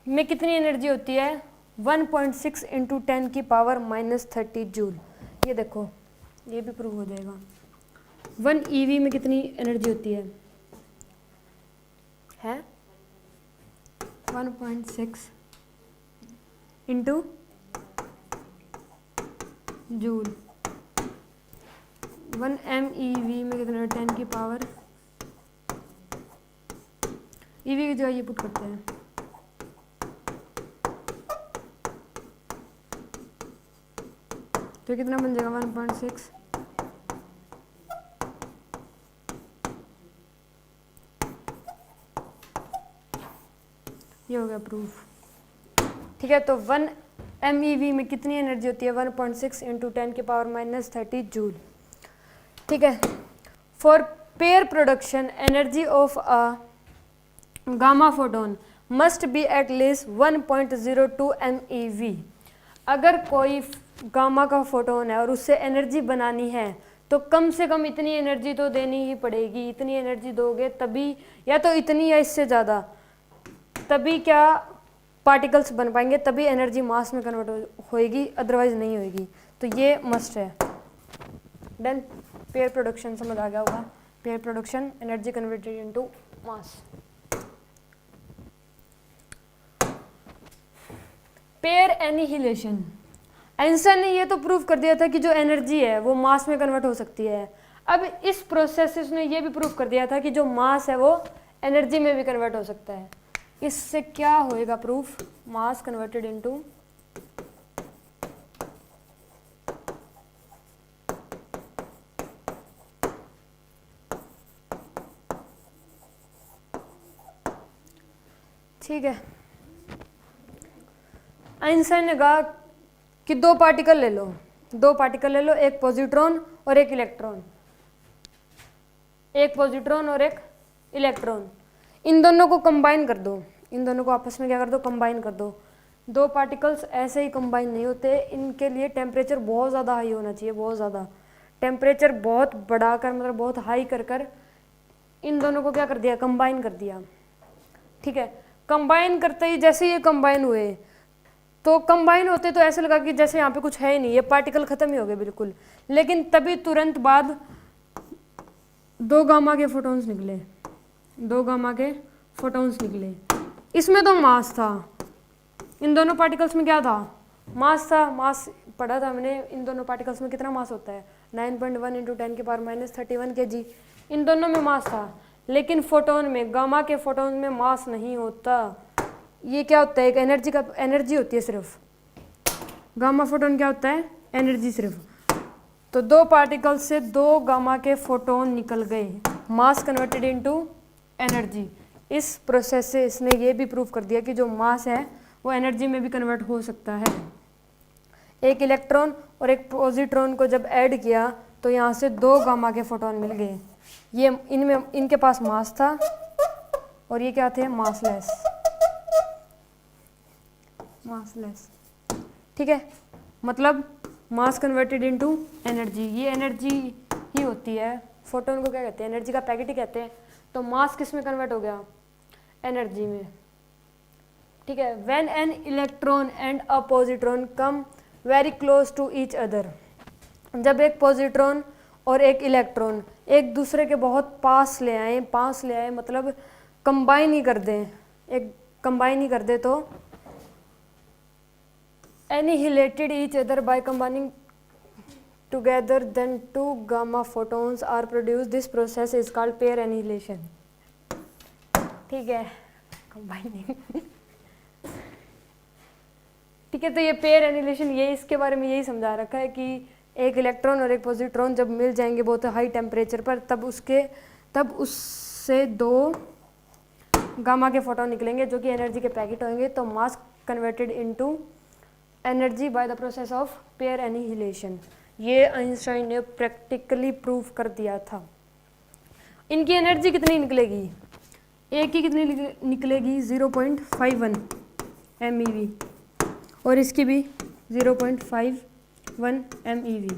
में कितनी एनर्जी होती है 1.6 इंटू 10 की पावर -30 जूल। ये देखो ये भी प्रूव हो जाएगा। 1 EV में कितनी एनर्जी होती है 1.6 इंटू जूल। 1 MeV में कितना 10 की पावर, EV की जगह ये पुट करते हैं, तो कितना बन जाएगा 1.6 ये हो गया प्रूफ, ठीक है। तो 1 MeV में कितनी एनर्जी होती है 1.6 इंटू 10 की पावर -30 जूल, ठीक है। For pair production energy of a gamma photon must be at least 1.02 MeV। अगर कोई गामा का फोटोन है और उससे एनर्जी बनानी है तो कम से कम इतनी एनर्जी तो देनी ही पड़ेगी। इतनी एनर्जी दोगे तभी, या तो इतनी या इससे ज़्यादा, तभी क्या पार्टिकल्स बन पाएंगे, तभी एनर्जी मास में कन्वर्ट होएगी, अदरवाइज नहीं होएगी। तो ये मस्ट है। देन पेयर प्रोडक्शन समझ आ गया होगा। Pair production, energy converted into मास। पेयर एनिहिलेशन, आइंस्टाइन ने ये तो प्रूव कर दिया था कि जो एनर्जी है वो मास में कन्वर्ट हो सकती है। अब इस प्रोसेस से उसने ये भी प्रूव कर दिया था कि जो मास है वो एनर्जी में भी कन्वर्ट हो सकता है। इससे क्या होएगा प्रूफ? मास कन्वर्टेड इनटू ठीक है। आइंस्टाइन ने कहा कि दो पार्टिकल ले लो, एक पॉजिट्रॉन और एक इलेक्ट्रॉन, इन दोनों को कंबाइन कर दो, इन दोनों को आपस में क्या कर दो? कंबाइन कर दो। दो पार्टिकल्स ऐसे ही कंबाइन नहीं होते, इनके लिए टेम्परेचर बहुत ज़्यादा हाई होना चाहिए, बहुत ज़्यादा टेम्परेचर बहुत बढ़ाकर, मतलब बहुत हाई कर कर इन दोनों को क्या कर दिया? कंबाइन कर दिया। ठीक है, कंबाइन करते ही जैसे ये कंबाइन हुए तो कंबाइन होते तो ऐसे लगा कि जैसे यहाँ पे कुछ है ही नहीं, ये पार्टिकल खत्म ही हो गए बिल्कुल। लेकिन तभी तुरंत बाद दो गामा के फोटॉन्स निकले, इसमें तो मास था, इन दोनों पार्टिकल्स में क्या था? मास था। मास पढ़ा था मैंने, इन दोनों पार्टिकल्स में कितना मास होता है? 9.1 × 10⁻³ kg। इन दोनों में मास था, लेकिन फोटोन में, गामा के फोटोन में मास नहीं होता। ये क्या होता है? एक एनर्जी होती है सिर्फ। गामा फोटोन क्या होता है? एनर्जी सिर्फ। तो दो पार्टिकल से दो गामा के फोटोन निकल गए, मास कन्वर्टेड इनटू एनर्जी। इस प्रोसेस से इसने ये भी प्रूव कर दिया कि जो मास है वो एनर्जी में भी कन्वर्ट हो सकता है। एक इलेक्ट्रॉन और एक पॉजिट्रॉन को जब ऐड किया तो यहाँ से दो गामा के फोटोन मिल गए। ये इनके पास मास था और ये क्या थे? मासलेस। ठीक है, मतलब मास कन्वर्टेड इनटू एनर्जी। ये एनर्जी ही होती है, फोटोन को क्या कहते हैं? एनर्जी का पैकेट ही कहते हैं। तो मास किस में कन्वर्ट हो गया? एनर्जी में। ठीक है, when an electron and a positron come very close to each other, जब एक पॉजिट्रॉन और एक इलेक्ट्रॉन एक दूसरे के बहुत पास ले आए, मतलब कंबाइन ही कर दे तो annihilated each other by combining together, then two gamma photons are produced. This process is called pair annihilation. ठीक है, combining ठीक है। तो ये पेयर एनिहिलेशन, ये इसके बारे में यही समझा रखा है कि एक इलेक्ट्रॉन और एक पॉजिट्रॉन जब मिल जाएंगे बहुत हाई टेम्परेचर पर, तब उससे दो गामा के फोटोन निकलेंगे जो कि एनर्जी के पैकेट होंगे। तो mass converted into energy by the process of pair annihilation. ये आइंस्टाइन ने प्रैक्टिकली प्रूव कर दिया था। इनकी एनर्जी कितनी निकलेगी? एक की कितनी निकलेगी? 0.51 MeV, और इसकी भी 0.51 MeV।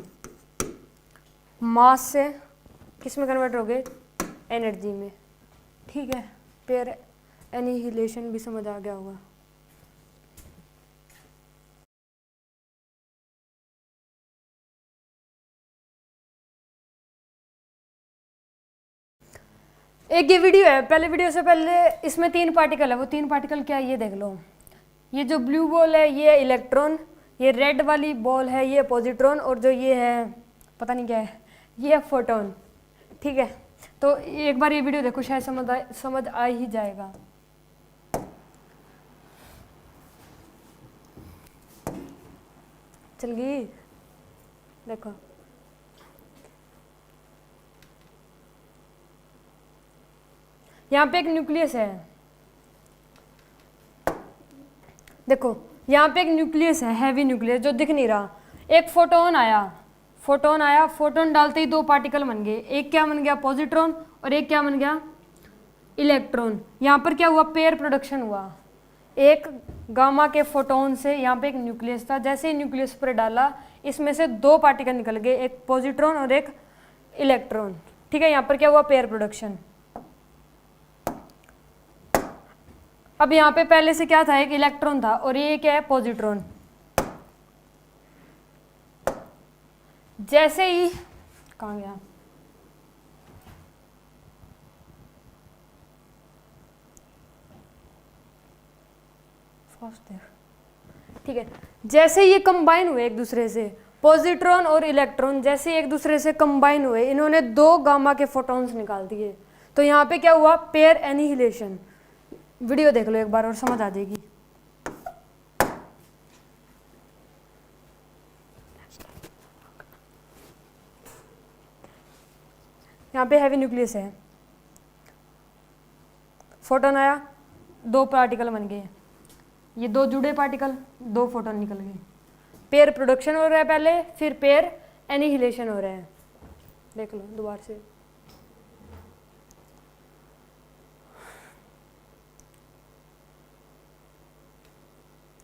मास से किस में कन्वर्ट हो गए? एनर्जी में। ठीक है, पेयर एनिहिलेशन भी समझ आ गया होगा। एक ये वीडियो है, पहले वीडियो से पहले इसमें 3 पार्टिकल है। वो 3 पार्टिकल क्या है ये देख लो। ये जो ब्लू बॉल है ये इलेक्ट्रॉन, ये रेड वाली बॉल है ये पॉजिट्रॉन, और जो ये है पता नहीं क्या है ये फोटोन। ठीक है, तो एक बार ये वीडियो देखो, शायद समझ आ ही जाएगा। चल गई, देखो यहाँ पे एक न्यूक्लियस है। देखो यहाँ पे एक न्यूक्लियस है, हैवी न्यूक्लियस जो दिख नहीं रहा। एक फोटोन आया, फोटोन डालते ही 2 पार्टिकल बन गए। एक क्या बन गया? पॉजिट्रॉन, और एक क्या बन गया? इलेक्ट्रॉन। यहाँ पर क्या हुआ? पेयर प्रोडक्शन हुआ। एक गामा के फोटोन से यहाँ पे एक न्यूक्लियस था, जैसे ही न्यूक्लियस पर डाला इसमें से दो पार्टिकल निकल गए, एक पॉजिट्रॉन और एक इलेक्ट्रॉन। ठीक है, यहाँ पर क्या हुआ, पेयर प्रोडक्शन। अब यहाँ पे पहले से क्या था, एक इलेक्ट्रॉन था और ये क्या है, पॉजिट्रॉन। जैसे ही कहाँ गया, ठीक है, जैसे ये कंबाइन हुए एक दूसरे से, पॉजिट्रॉन और इलेक्ट्रॉन जैसे एक दूसरे से कंबाइन हुए, इन्होंने दो गामा के फोटॉन्स निकाल दिए। तो यहाँ पे क्या हुआ, पेयर एनिहिलेशन। वीडियो देख लो एक बार और समझ आ जाएगी। यहाँ पे हैवी न्यूक्लियस है, फोटोन आया, दो पार्टिकल बन गए, ये दो जुड़े पार्टिकल, दो फोटोन निकल गए। पेयर प्रोडक्शन हो रहा है पहले, फिर पेयर एनिहिलेशन हो रहा है। देख लो दोबारा से।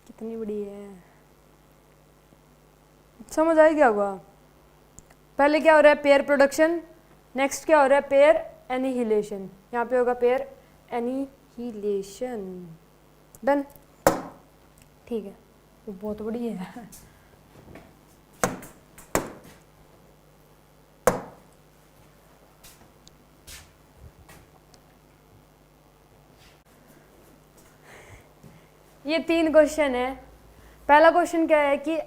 कितनी बड़ी है, समझ आई क्या हुआ। पहले क्या हो रहा है, पेयर प्रोडक्शन, नेक्स्ट क्या हो रहा है, पेयर एनिहिलेशन। यहाँ पे होगा पेयर एनिहिलेशन। डन, ठीक है, वो बहुत बड़ी है। ये 3 क्वेश्चन है। पहला क्वेश्चन क्या है कि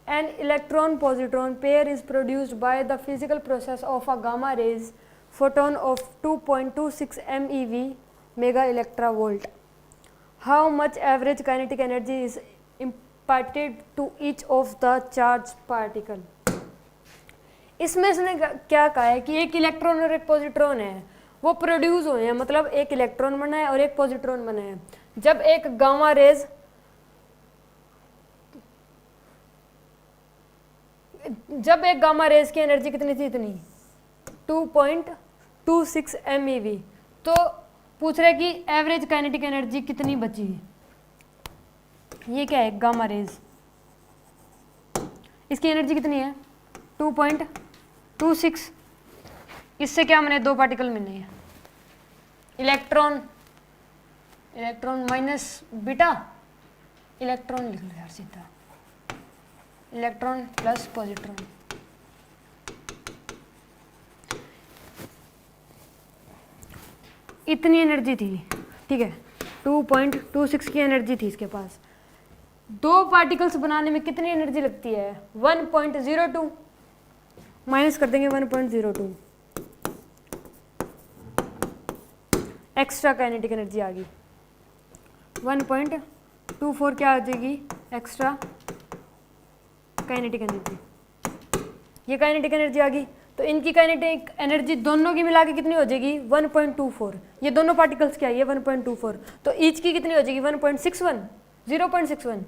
an electron positron pair is produced by the physical process of a gamma rays photon of 2.26 MeV mega Electra volt. How much average kinetic energy is imparted to each of the charged particle। इसमें इसने क्या कहा है कि एक electron और एक positron है, वो प्रोड्यूस हुए हैं, मतलब एक इलेक्ट्रॉन बना है और एक पॉजिट्रॉन बना है। जब एक गामा रेज की एनर्जी कितनी थी, इतनी 2.26 MeV। तो पूछ रहे कि एवरेज काइनेटिक एनर्जी कितनी बची। ये क्या है, गामा रेज, इसकी एनर्जी कितनी है 2.26। इससे क्या मैंने दो पार्टिकल मिलने हैं, इलेक्ट्रॉन माइनस बीटा, इलेक्ट्रॉन लिख लो यार सीधा, इलेक्ट्रॉन प्लस पॉजिट्रॉन। इतनी एनर्जी थी, ठीक है, 2.26 की एनर्जी थी इसके पास। दो पार्टिकल्स बनाने में कितनी एनर्जी लगती है, 1.02, माइनस कर देंगे 1.02, एक्स्ट्रा काइनेटिक एनर्जी आ गई 1.24। क्या आ जाएगी, एक्स्ट्रा काइनेटिक एनर्जी। ये काइनेटिक एनर्जी आ गई, तो इनकी काइनेटिक एनर्जी दोनों की मिला के कितनी हो जाएगी 1.24। ये दोनों पार्टिकल्स क्या है, ये 1.24, तो ईच की कितनी हो जाएगी 1.61, 0.61,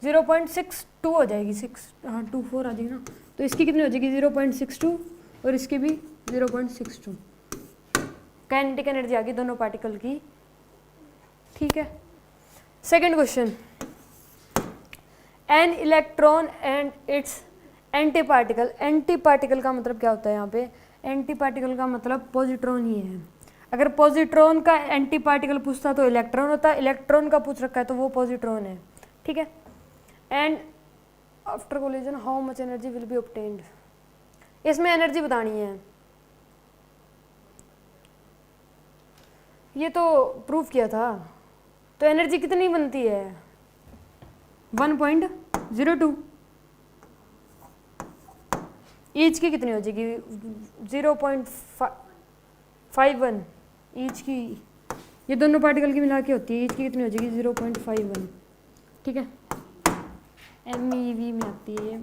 0.62 हो जाएगी, 24 आ जाएगी ना। तो इसकी कितनी हो जाएगी 0.62 और इसकी भी 0.62। काइनेटिक एनर्जी आ गई दोनों पार्टिकल की, ठीक है। Second question, N electron and it's anti particle. Anti particle का मतलब क्या होता है, यहाँ पे एंटी पार्टिकल का मतलब पॉजिट्रॉन ही है। अगर पॉजिट्रॉन का एंटी पार्टिकल पूछता तो इलेक्ट्रॉन होता, इलेक्ट्रॉन का पूछ रखा है तो वो पॉजिट्रॉन है, ठीक है। And after collision how much energy will be obtained, इसमें एनर्जी बतानी है। ये तो प्रूफ किया था, तो एनर्जी कितनी बनती है 1.02। ईच की कितनी हो जाएगी 0.51 ईच की। ये दोनों पार्टिकल की मिला के होती है, ईच की कितनी हो जाएगी 0.51, ठीक है। MeV में आती है।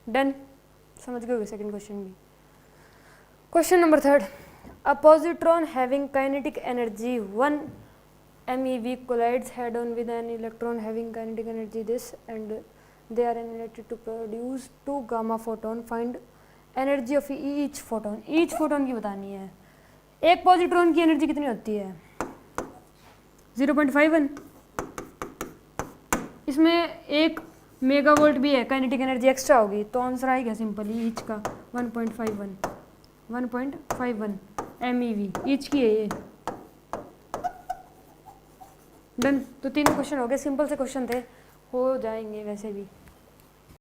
डन, समझ गए सेकंड क्वेश्चन भी। Question number 3, a positron having kinetic energy 1 MeV collides head on with an electron having kinetic energy this, and they are united to produce 2 gamma photon. Find energy of each photon। each photon की बतानी है। एक positron की energy कितनी होती है 0.51, इसमें 1 megavolt भी है, काइनेटिक एनर्जी एक्स्ट्रा होगी, तो आंसर आएगा सिंपली ईच का 1.51 MeV ईच की है ये। डन। तो 3 क्वेश्चन हो गए, सिंपल से क्वेश्चन थे, हो जाएंगे वैसे भी।